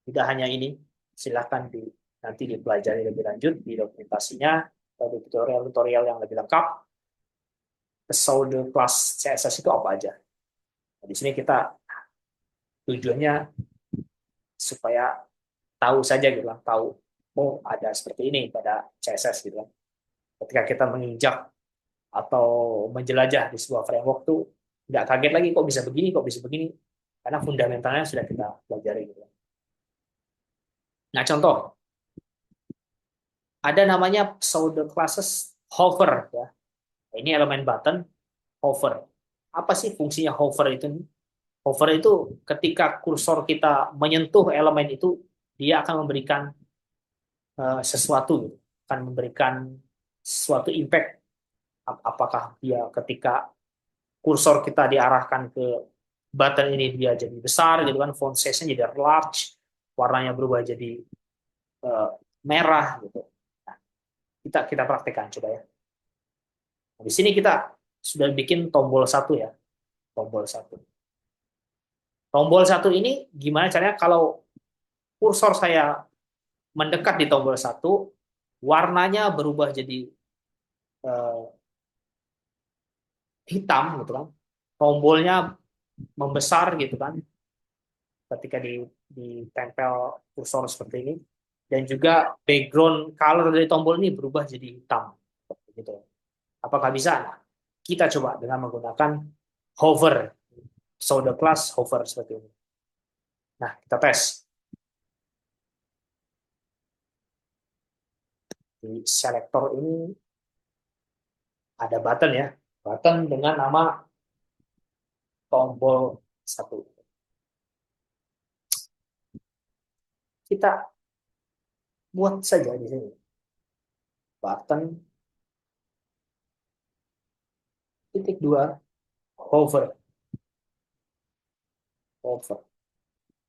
tidak hanya ini. Silahkan nanti dipelajari lebih lanjut di dokumentasinya atau di tutorial-tutorial yang lebih lengkap. Pseudo class CSS itu apa aja? Nah, di sini kita tujuannya supaya tahu saja gitu lah, tahu oh ada seperti ini pada CSS gitu kan. Ketika kita menginjak atau menjelajah di sebuah framework tuh Nggak kaget lagi kok bisa begini, karena fundamentalnya sudah kita pelajari gitu. Nah, contoh ada namanya pseudo classes hover ya. Ini elemen button hover. Apa sih fungsinya hover itu? Hover itu ketika kursor kita menyentuh elemen itu, dia akan memberikan sesuatu, gitu. Akan memberikan suatu impact. Apakah dia ketika kursor kita diarahkan ke button ini dia jadi besar gitu kan, font size-nya jadi large, warnanya berubah jadi uh, merah gitu. Nah, kita praktekkan coba ya. Nah, di sini kita sudah bikin tombol satu ya, tombol satu. Tombol satu ini gimana caranya kalau kursor saya mendekat di tombol satu, warnanya berubah jadi uh, hitam gitu kan, tombolnya membesar gitu kan, ketika ditempel kursor seperti ini, dan juga background color dari tombol ini berubah jadi hitam gitu. Apakah bisa? Nah, kita coba dengan menggunakan hover, pseudo class hover seperti ini. Nah, kita tes. Di selektor ini ada button ya, button dengan nama tombol satu. Kita buat saja di sini button titik dua hover, hover.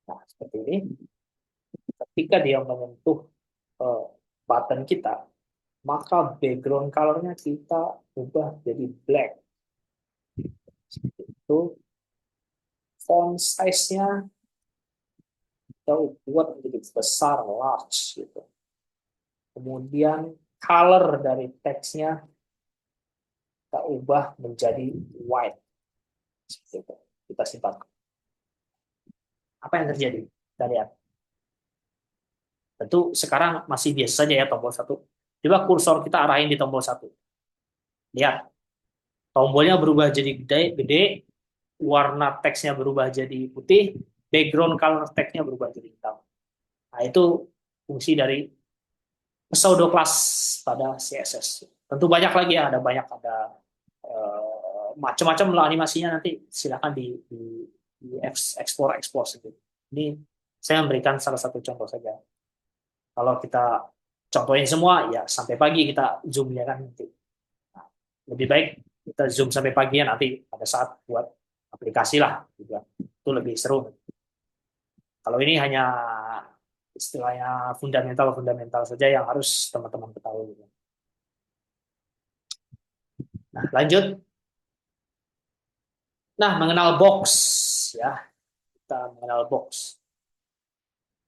Nah, seperti ini. Ketika dia menyentuh uh, button kita, maka background colornya kita ubah jadi black. Itu font size-nya kita buat menjadi besar, large gitu. Kemudian color dari teksnya kita ubah menjadi white. Gitu. Kita simpan. Apa yang terjadi? Kita lihat. Tentu sekarang masih biasa saja ya tombol satu. Coba kursor kita arahin di tombol satu. Lihat, tombolnya berubah jadi gede, gede, warna teksnya berubah jadi putih, background color teksnya berubah jadi hitam. Nah, itu fungsi dari pseudo class pada CSS. Tentu banyak lagi ya, ada macam-macam lah animasinya, nanti silakan di explore explore gitu. Ini saya memberikan salah satu contoh saja. Kalau kita contohin semua ya sampai pagi kita zoom ya kan nanti. Nah, lebih baik kita zoom sampai pagi ya nanti pada saat buat aplikasi lah juga. Itu lebih seru. Kalau ini hanya istilahnya fundamental-fundamental saja yang harus teman-teman ketahui. Nah, lanjut. Nah, mengenal box ya. Kita mengenal box.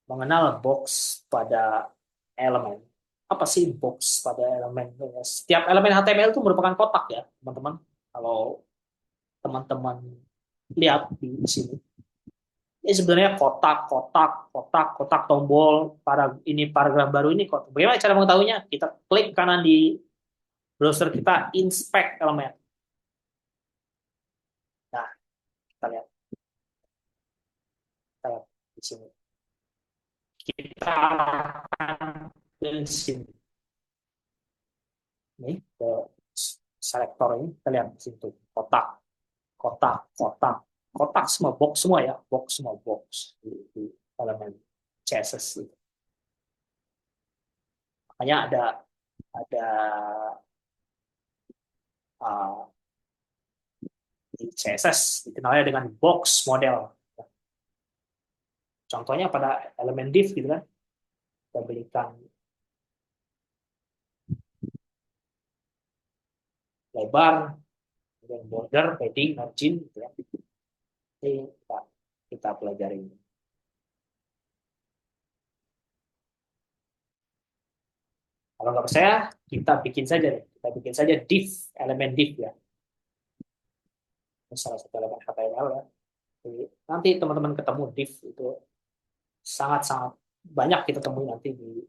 Mengenal box pada elemen. Apa sih box pada elemen? Setiap elemen HTML itu merupakan kotak ya, teman-teman. Kalau teman-teman lihat di sini. Ini sebenarnya kotak, kotak, kotak, kotak tombol pada ini paragraf baru ini kotak. Bagaimana cara mengetahuinya? Kita klik kanan di browser kita, inspect elemen. Nah, kita lihat, kita lihat di sini. Kita akan ke sini, nih ke selektor ini, kita lihat di situ kotak, kotak, kotak, kotak semua, box semua ya, box semua, box di elemen CSS itu. Makanya ada uh, di CSS dikenalnya dengan box model. Contohnya pada elemen div gitu kan, kita berikan lebar, kemudian border, padding, margin, gitu ya. Ini kita pelajari. Kalau nggak percaya, kita bikin saja div, elemen div ya. Ini salah satu elemen HTML ya. Jadi, nanti teman-teman ketemu div itu sangat-sangat banyak kita temui nanti di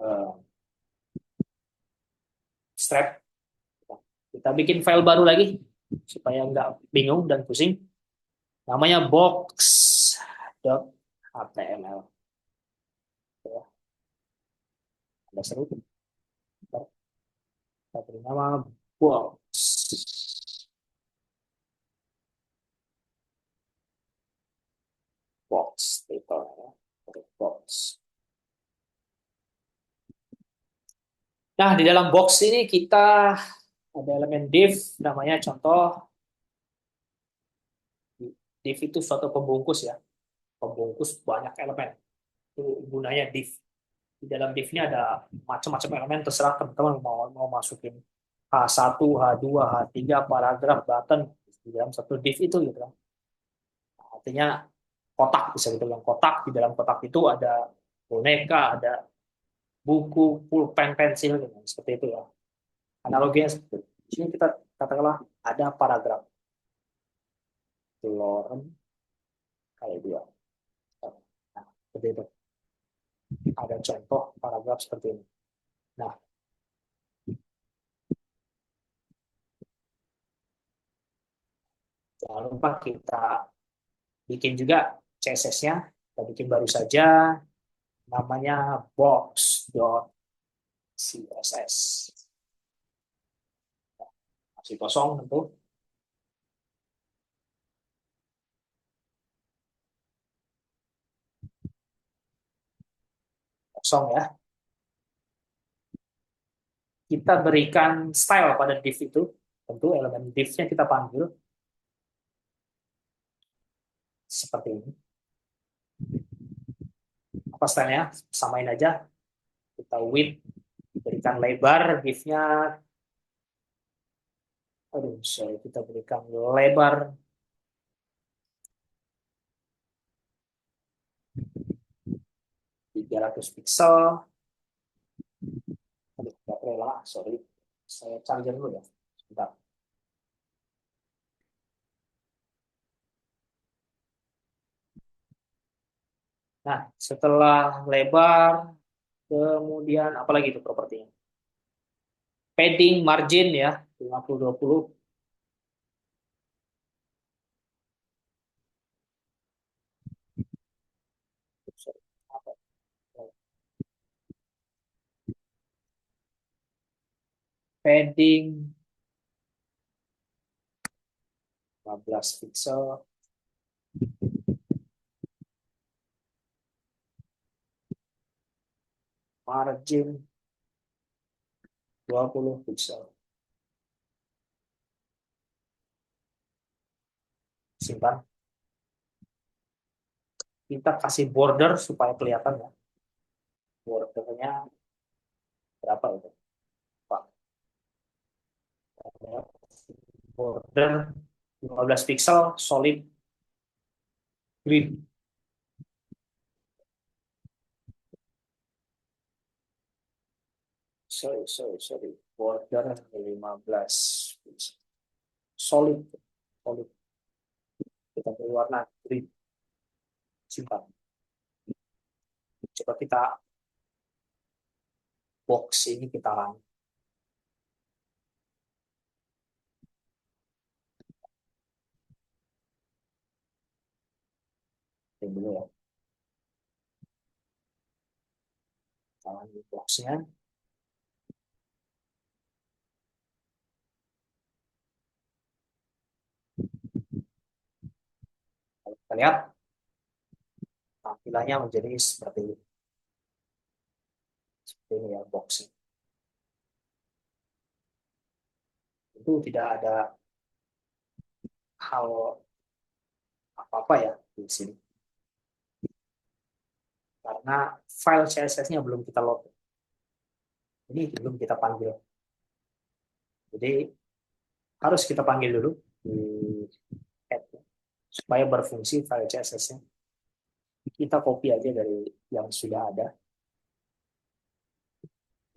uh, Stripe. Kita bikin file baru lagi, supaya nggak bingung dan pusing. Namanya box.html. Ya, ada seru. Kita beri nama box. Box, title ya. Box. Nah, di dalam box ini kita ada elemen div, namanya contoh, div itu suatu pembungkus ya. Pembungkus banyak elemen. Itu gunanya div. Di dalam div ini ada macam-macam elemen, terserah teman-teman mau masukin H1, H2, H3, paragraf, button di dalam satu div itu gitu kan. Nah, artinya kotak, bisa kita bilang kotak. Di dalam kotak itu ada boneka, ada buku, pulpen, pensil, gitu. Seperti itu ya. Analoginya seperti itu. Di sini kita katakanlah ada paragraf. Lorem kayak dua. Nah, seperti itu. Ada contoh paragraf seperti ini. Nah, jangan lupa kita bikin juga CSS-nya. Kita bikin baru saja, namanya box.css. Masih kosong tentu. Kosong ya. Kita berikan style pada div itu. Tentu elemen div-nya kita panggil seperti ini. Apa stylenya? Samain aja. Kita width, berikan lebar div-nya. Aduh, sorry, kita berikan lebar 300 pixel. Aduh, nggak rela, sorry. Saya charger dulu ya. Sebentar. Nah, setelah lebar, kemudian apa lagi itu propertinya? Padding, margin ya, 50-20. Padding 15 pixel. Margin 20 pixel. Simpan. Kita kasih border supaya kelihatan ya. Bordernya berapa itu? Pak. Border 15 pixel solid green. Sorry. Border 15 pixel. Solid. Solid. Kita beri warna green. Simpan. Coba kita box ini kita run. Ini dulu ya. Kita run boxnya. Kalau kita lihat tampilannya menjadi seperti ini. Seperti ini ya boxnya. Itu tidak ada hal apa-apa ya di sini. Karena file CSS-nya belum kita load. Ini belum kita panggil. Jadi harus kita panggil dulu di add supaya berfungsi file CSS-nya. Kita copy aja dari yang sudah ada.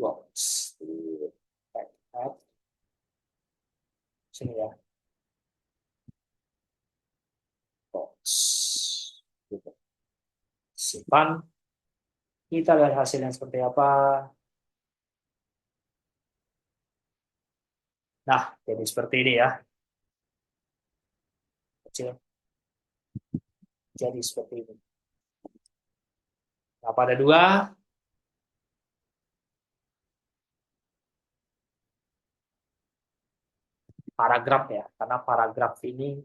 Box di add sini ya. Box. Gitu. Simpan. Kita lihat hasilnya seperti apa. Nah, jadi seperti ini ya. kecil jadi seperti ini. Nah, pada dua paragraf ya, karena paragraf ini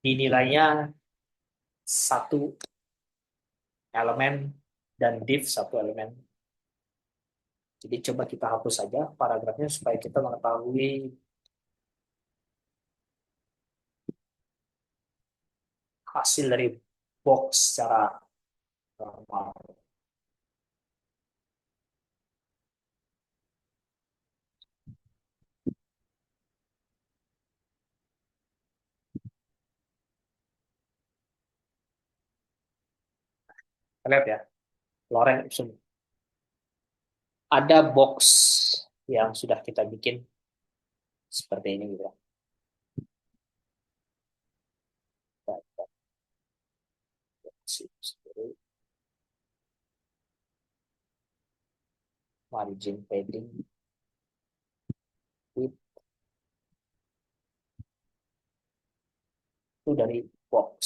dinilainya satu elemen dan div satu elemen. Jadi coba kita hapus saja paragrafnya supaya kita mengetahui hasil dari box secara normal. Kita lihat ya, Lorem ipsum. Ada box yang sudah kita bikin seperti ini gitu. Margin padding width itu dari box.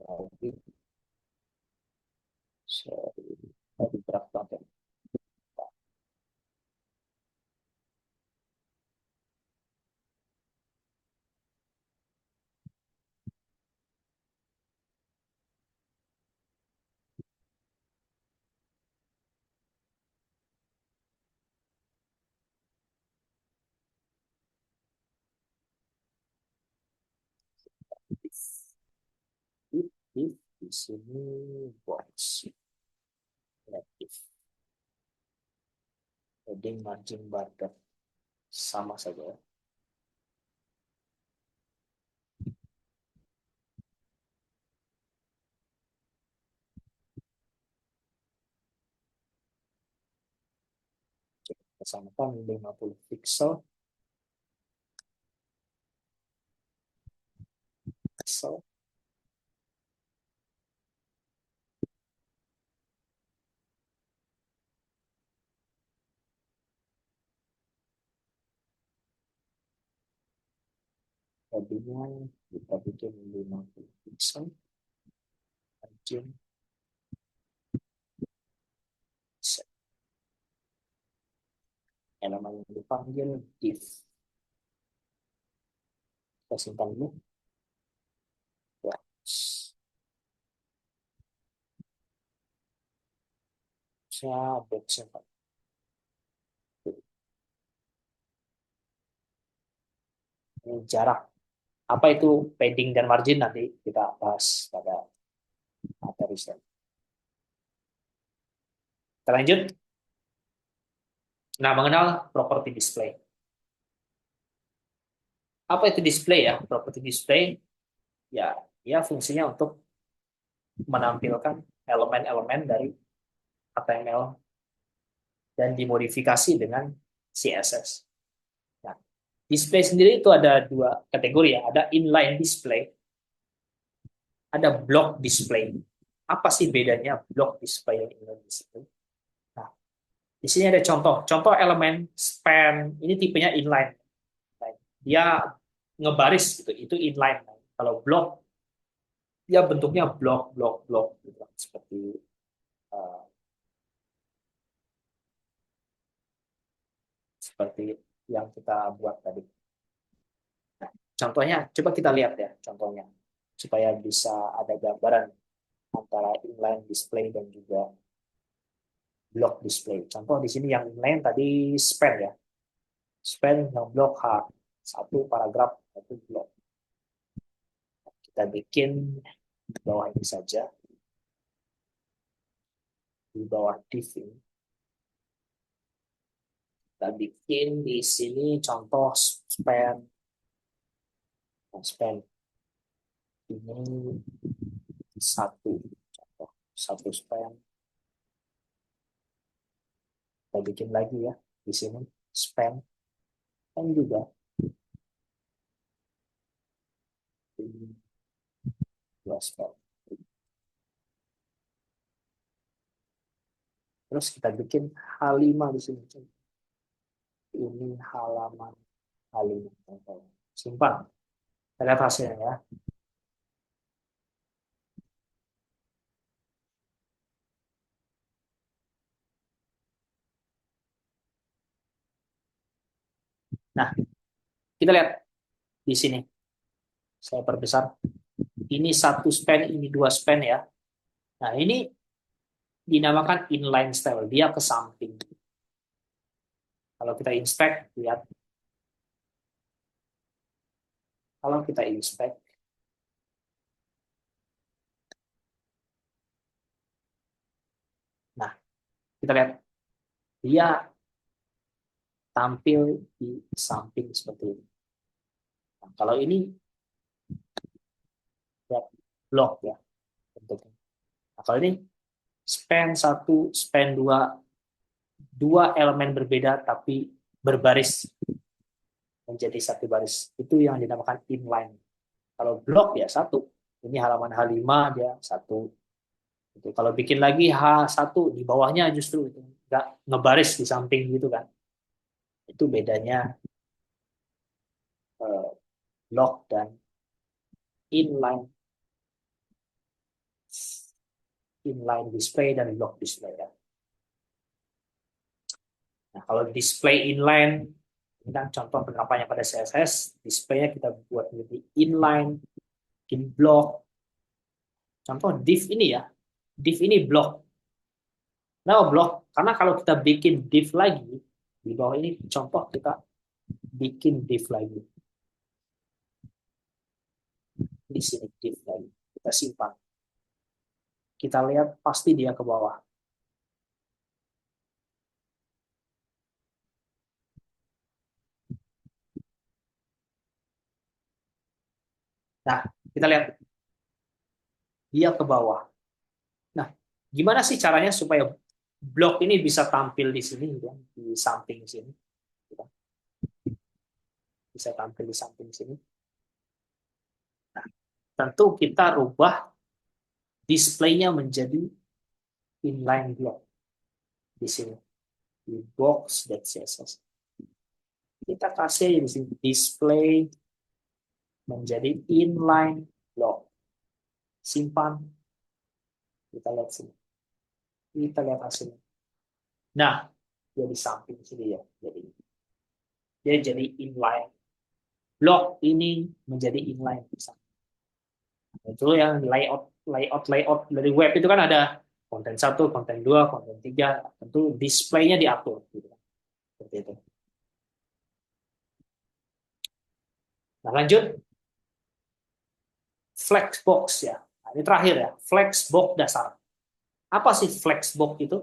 Lagi sorry draft banget. If di sini box if heading margin border sama saja. Kita samakan 50 pixel. Pixel. Tadinya kita bikin 50 pixel. Margin elemen yang dipanggil div. Kita simpan dulu. Ya. Saya boxnya Pak. Ini jarak. Apa itu padding dan margin nanti kita bahas pada materi selanjutnya. Kita lanjut. Nah, mengenal property display. Apa itu display ya? Property display ya, ya fungsinya untuk menampilkan elemen-elemen dari HTML dan dimodifikasi dengan CSS. Nah, display sendiri itu ada dua kategori ya, ada inline display, ada block display. Apa sih bedanya block display dan inline display? Nah, di sini ada contoh elemen span, ini tipenya inline. Dia ngebaris gitu, itu inline. Kalau block, dia bentuknya blok gitu, seperti uh, seperti yang kita buat tadi. Nah, contohnya, coba kita lihat ya contohnya, supaya bisa ada gambaran antara inline display dan juga block display. Contoh di sini yang inline tadi span ya, span yang blok H, satu paragraf, satu blok. Kita bikin di bawah ini saja, di bawah div ini. Kita bikin di sini contoh span, span ini satu, contoh satu span. Kita bikin lagi ya di sini span dan juga ini dua span. Terus kita bikin H5 di sini. Ini halaman H5. Simpan. Kita lihat hasilnya ya. Nah, kita lihat di sini. Saya perbesar. Ini satu span, ini dua span ya. Nah, ini dinamakan inline style. Dia ke samping. Kalau kita inspect, lihat. Kalau kita inspect, nah, kita lihat. Dia tampil di samping seperti ini. Nah, kalau ini lihat blok ya bentuknya. Nah, kalau ini span 1, span 2, dua elemen berbeda tapi berbaris menjadi satu baris. Itu yang dinamakan inline. Kalau blok ya satu. Ini halaman H5 dia satu. Itu kalau bikin lagi H1 di bawahnya justru itu nggak ngebaris di samping gitu kan. Itu bedanya blok dan inline inline display dan block display ya. Nah, kalau display inline ini kan contoh penerapannya pada CSS, displaynya kita buat menjadi inline, in block. Contoh div ini ya, div ini block. Nah, block karena kalau kita bikin div lagi di bawah ini contoh kita bikin div lagi di sini div lagi kita simpan, kita lihat pasti dia ke bawah. Nah, kita lihat dia ke bawah. Nah, gimana sih caranya supaya blok ini bisa tampil di sini ya, di samping sini, bisa tampil di samping sini. Nah, tentu kita rubah displaynya menjadi inline block di sini di box.css. Kita kasih di sini display menjadi inline block. Simpan. Kita lihat sini. Kita lihat hasilnya. Nah, dia di samping sini ya. Jadi dia jadi inline. Block ini menjadi inline. Itu yang layout dari web itu kan ada konten 1, konten 2, konten 3. Tentu displaynya diatur. Gitu. Seperti itu. Nah, lanjut. Flexbox ya. Nah, ini terakhir ya. Flexbox dasar. Apa sih flexbox itu?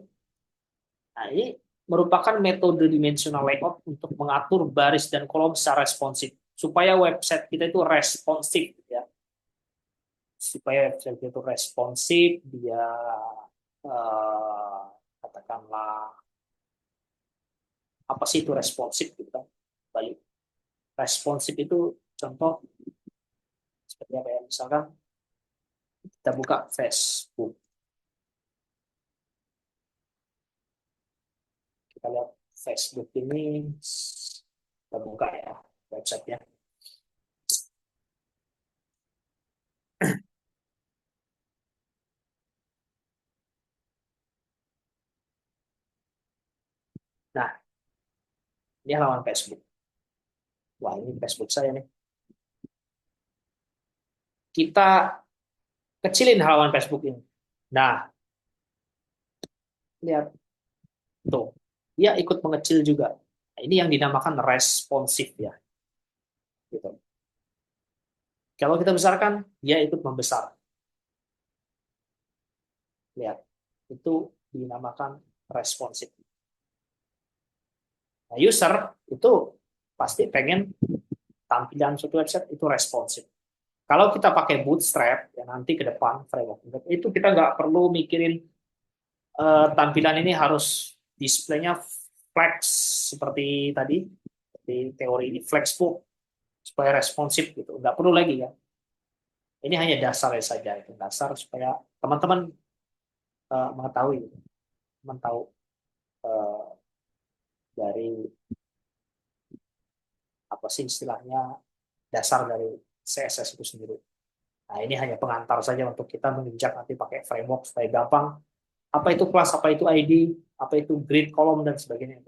Nah, ini merupakan metode dimensional layout untuk mengatur baris dan kolom secara responsif supaya website kita itu responsif ya. Supaya website kita itu responsif, dia eh, katakanlah apa sih itu responsif gitu kan. Baik. Responsif itu contoh seperti apa ya? Misalkan kita buka Facebook. Kita lihat Facebook ini kita buka ya websitenya. Nah, ini halaman Facebook. Wah, ini Facebook saya nih. Kita kecilin halaman Facebook ini. Nah, lihat tuh, dia ikut mengecil juga. Nah, ini yang dinamakan responsif ya. Gitu. Kalau kita besarkan, dia ikut membesar. Lihat, itu dinamakan responsif. Nah, user itu pasti pengen tampilan suatu website itu responsif. Kalau kita pakai Bootstrap, ya nanti ke depan framework itu kita nggak perlu mikirin tampilan ini harus displaynya flex seperti tadi, di teori ini flexbook supaya responsif gitu, nggak perlu lagi ya. Ini hanya dasar saja, itu dasar supaya teman-teman mengetahui, teman tahu eh, dari apa sih istilahnya dasar dari CSS itu sendiri. Nah, ini hanya pengantar saja untuk kita menginjak nanti pakai framework supaya gampang. Apa itu kelas, apa itu ID, apa itu grid, kolom, dan sebagainya.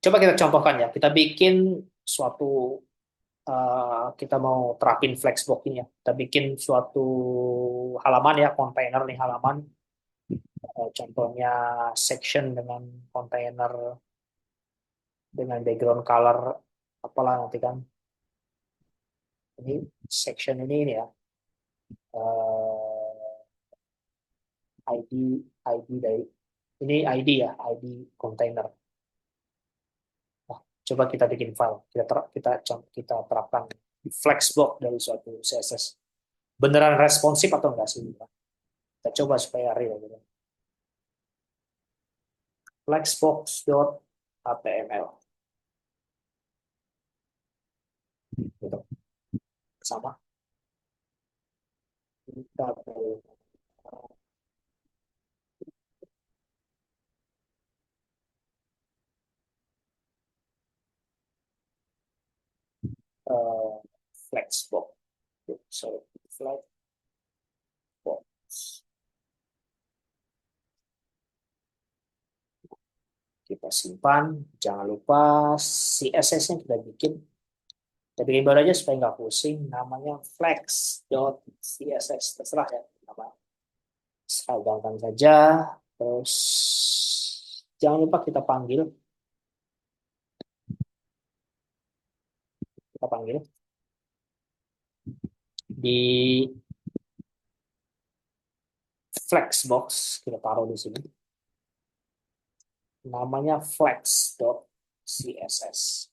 Coba kita contohkan ya. Kita bikin suatu, kita mau terapin Flexbox ini ya. Kita bikin suatu halaman ya, kontainer nih halaman. Contohnya section dengan kontainer dengan background color apalah nanti kan. Ini section ini ya. ID ID dari ini ID ya, ID container. Nah, coba kita bikin file, kita terapkan Flexbox dari suatu CSS. Beneran responsif atau enggak sih? Kita coba supaya real gitu. Flexbox.html gitu. Sama kita uh, Flexbox. Sorry, Flexbox. Kita simpan. Jangan lupa CSS-nya kita bikin. Kita bikin baru aja supaya nggak pusing. Namanya flex.css. Terserah ya. Nama. Gampang saja. Terus jangan lupa kita panggil di Flexbox. Kita taruh di sini. Namanya flex.css.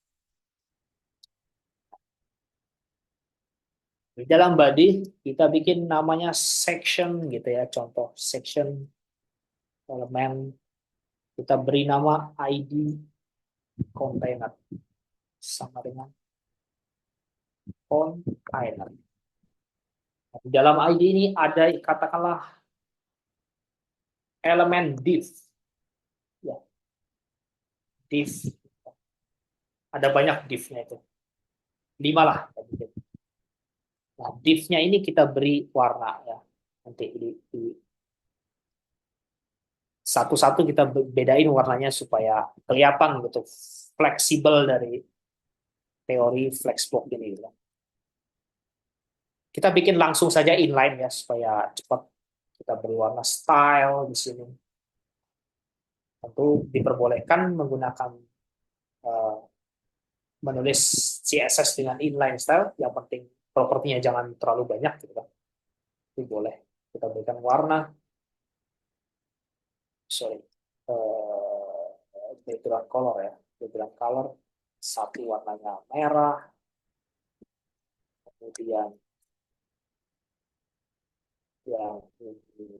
Di dalam body kita bikin namanya section gitu ya, contoh section elemen, kita beri nama ID container sama dengan container. Di dalam ID ini ada katakanlah elemen div, ya div, ada banyak divnya itu, 5 lah. Nah, div-nya ini kita beri warna ya, nanti di satu-satu kita bedain warnanya supaya kelihatan gitu fleksibel dari teori flexbox ini gitu. Kita bikin langsung saja inline ya supaya cepat. Kita beri warna style di sini. Tentu diperbolehkan menggunakan uh, menulis CSS dengan inline style. Yang penting propertinya jangan terlalu banyak gitu kan. Itu boleh. Kita berikan warna, sorry, background color ya. Background color satu warnanya merah, kemudian yang ini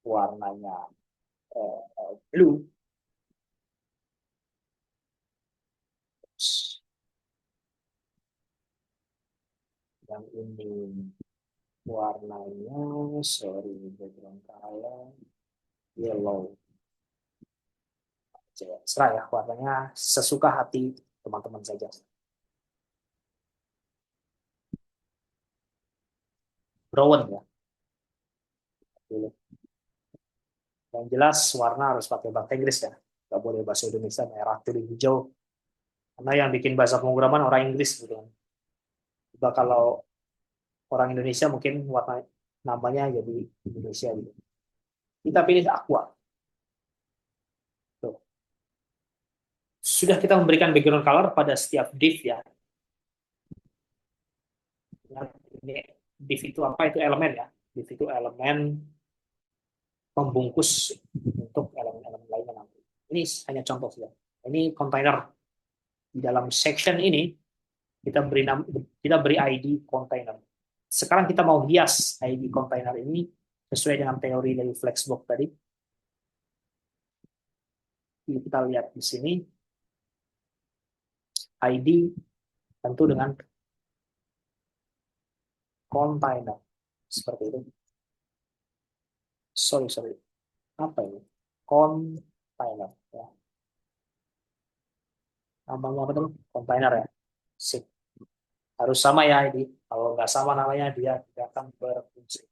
warnanya blue. Yang ini warnanya, sorry, background color yellow. Serah ya, warnanya sesuka hati teman-teman saja. Brown ya. Yang jelas warna harus pakai bahasa Inggris ya. Nggak boleh bahasa Indonesia, merah, kuning, hijau. Karena yang bikin bahasa pemrograman orang Inggris gitu kan. Coba kalau orang Indonesia mungkin warna namanya jadi Indonesia gitu. Kita pilih aqua. Tuh. Sudah kita memberikan background color pada setiap div ya. Ini div itu apa? Itu elemen ya. Div itu elemen pembungkus untuk elemen-elemen lainnya nanti. Ini hanya contoh saja. Ini container. Di dalam section ini kita beri ID container. Sekarang kita mau hias ID container ini sesuai dengan teori dari Flexbox tadi. Kita lihat di sini ID tentu dengan container seperti itu. Sorry, apa ini? Container ya. Namanya apa tuh? Container ya. Sip. Harus sama ya ini. Kalau nggak sama namanya dia tidak akan berfungsi.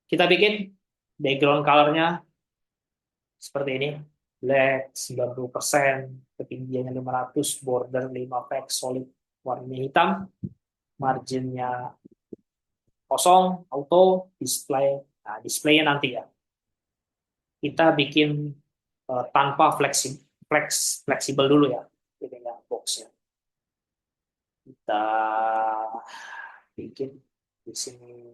Kita bikin background color-nya seperti ini. Black 90%, ketinggiannya 500, border 5 px, solid warnanya hitam, marginnya kosong, auto, display. Nah, displaynya nanti ya. Kita bikin tanpa fleksibel dulu ya. Ini ya boxnya. Kita bikin di sini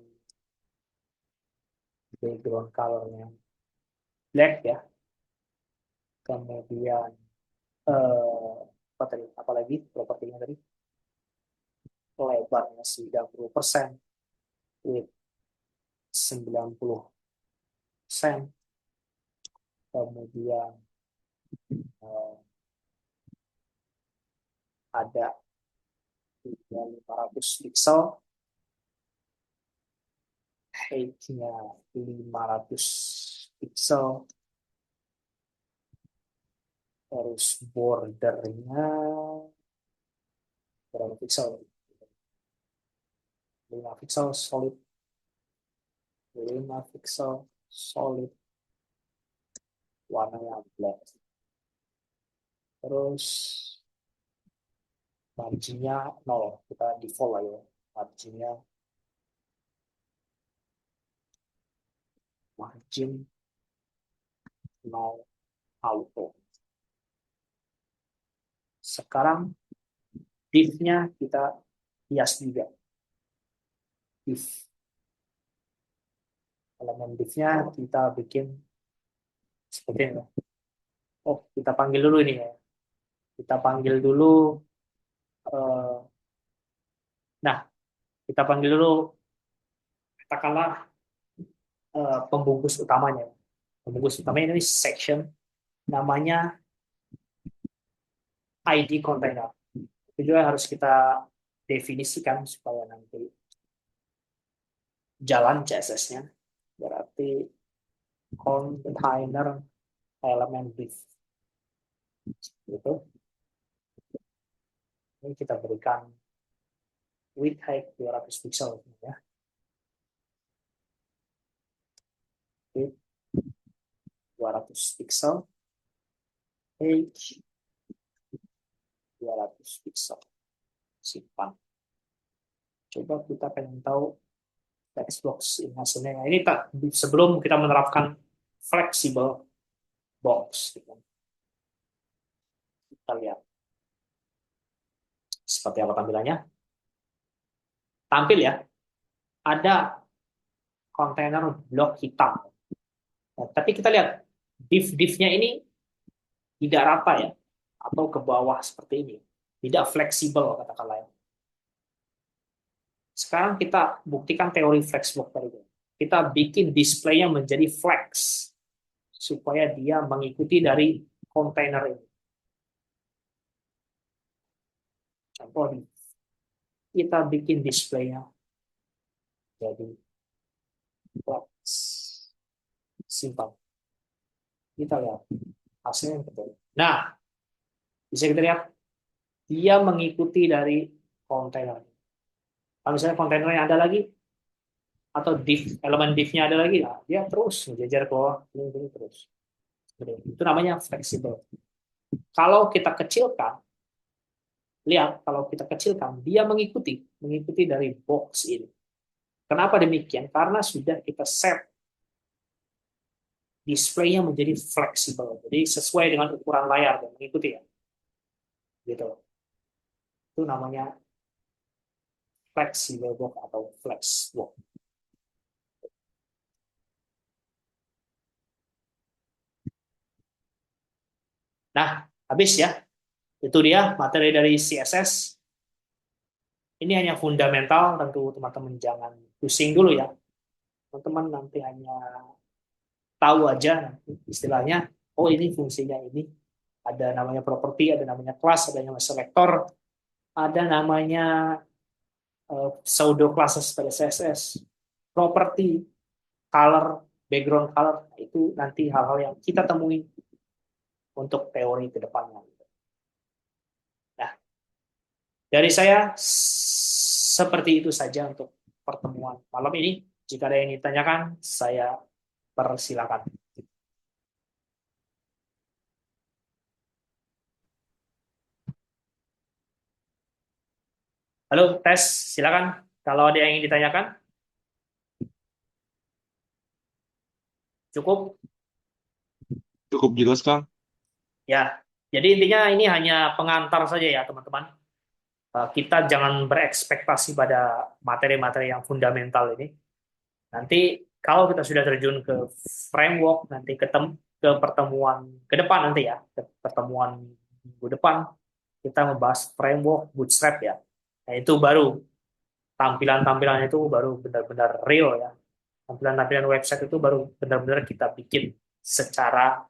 background colornya black ya. Kemudian apa tadi? Apalagi propertinya tadi lebarnya 90%, width 90%, kemudian eh, ada 500 pixel, height-nya 500 pixel, terus bordernya berapa pixel? 5 pixel solid, 5 pixel solid, warnanya black. Terus marginnya 0, kita default lah ya. Marginnya margin 0 auto. Sekarang div-nya kita hias juga. Div. Elemen div-nya kita bikin seperti ini. Oh, kita panggil dulu ini ya. Kita panggil dulu. eh, nah, kita panggil dulu. Katakanlah pembungkus utamanya. Pembungkus utamanya ini section. Namanya ID container. Itu juga harus kita definisikan supaya nanti jalan CSS-nya. Berarti container elemen div. Gitu. Ini kita berikan width height 200 pixel ya. Width 200 pixel, height 200 pixel. Simpan. Coba kita pengen tahu text box ini hasilnya. Nah, ini tak sebelum kita menerapkan flexible box. Gitu. Kita lihat seperti apa tampilannya. Tampil ya, ada kontainer blok hitam. Nah, tapi kita lihat div-divnya ini tidak rata ya, atau ke bawah seperti ini. Tidak fleksibel katakanlah ya. Sekarang kita buktikan teori flex block tadi. Kita bikin display-nya menjadi flex supaya dia mengikuti dari kontainer ini. Contoh nih, kita bikin display-nya jadi flex. Simpan. Kita lihat hasilnya betul. Nah, bisa kita lihat dia mengikuti dari kontainer. Kalau misalnya kontainernya ada lagi, atau div, elemen div-nya ada lagi, nah, dia terus menjajar ke bawah, ini terus. Itu namanya fleksibel. Kalau kita kecilkan, lihat kalau kita kecilkan, dia mengikuti dari box ini. Kenapa demikian? Karena sudah kita set display-nya menjadi fleksibel, jadi sesuai dengan ukuran layar dan mengikuti ya. Gitu. Itu namanya flexible box atau flex box. Nah, habis ya. Itu dia materi dari CSS. Ini hanya fundamental, tentu teman-teman jangan pusing dulu ya. Teman-teman nanti hanya tahu aja istilahnya, oh ini fungsinya ini. Ada namanya properti, ada namanya class, ada namanya selector, ada namanya pseudo classes pada CSS, property, color, background color, itu nanti hal-hal yang kita temui untuk teori ke depannya. Nah, dari saya seperti itu saja untuk pertemuan malam ini. Jika ada yang ditanyakan, saya persilakan. Halo, tes, silakan. Kalau ada yang ingin ditanyakan, cukup. Cukup jelas, Kang. Ya, jadi intinya ini hanya pengantar saja ya, teman-teman. Kita jangan berekspektasi pada materi-materi yang fundamental ini. Nanti kalau kita sudah terjun ke framework, nanti ke pertemuan ke depan nanti ya, ke pertemuan minggu depan, kita membahas framework bootstrap ya. Nah, itu baru tampilan-tampilan itu baru benar-benar real ya. Tampilan-tampilan website itu baru benar-benar kita bikin secara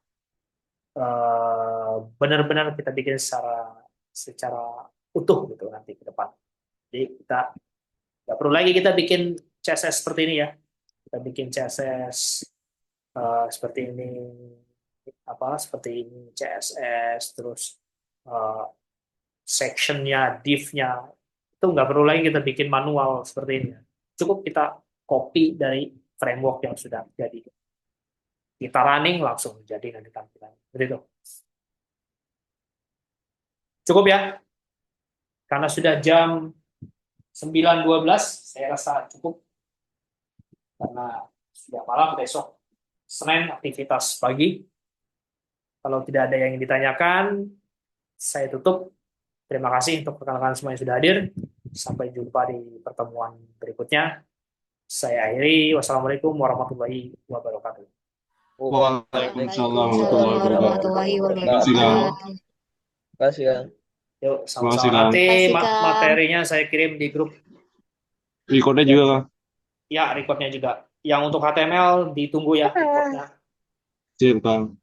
benar-benar kita bikin secara secara utuh gitu nanti ke depan. Jadi kita nggak perlu lagi kita bikin CSS seperti ini ya. Kita bikin CSS seperti ini, apa seperti ini CSS, terus uh, sectionnya, div-nya itu nggak perlu lagi kita bikin manual seperti ini. Cukup kita copy dari framework yang sudah jadi. Kita running langsung jadi nanti tampilan. Seperti itu. Cukup ya, karena sudah jam 9.12, saya rasa cukup karena sudah malam besok Senin aktivitas pagi. Kalau tidak ada yang ditanyakan, saya tutup. Terima kasih untuk rekan-rekan semua yang sudah hadir. Sampai jumpa di pertemuan berikutnya. Saya akhiri. Wassalamualaikum warahmatullahi wabarakatuh. Waalaikumsalam Waalaikumsalam warahmatullahi wabarakatuh. warahmatullahi Terima kasih, Kang. wabarakatuh. Kasih, Kang. Yuk, Terima kasih, sama-sama. Kang. Nanti Kasih, Kang. materinya saya kirim di grup. Recordnya juga, Kang. Ya, recordnya juga. Yang untuk HTML ditunggu ya recordnya. Siap, Kang.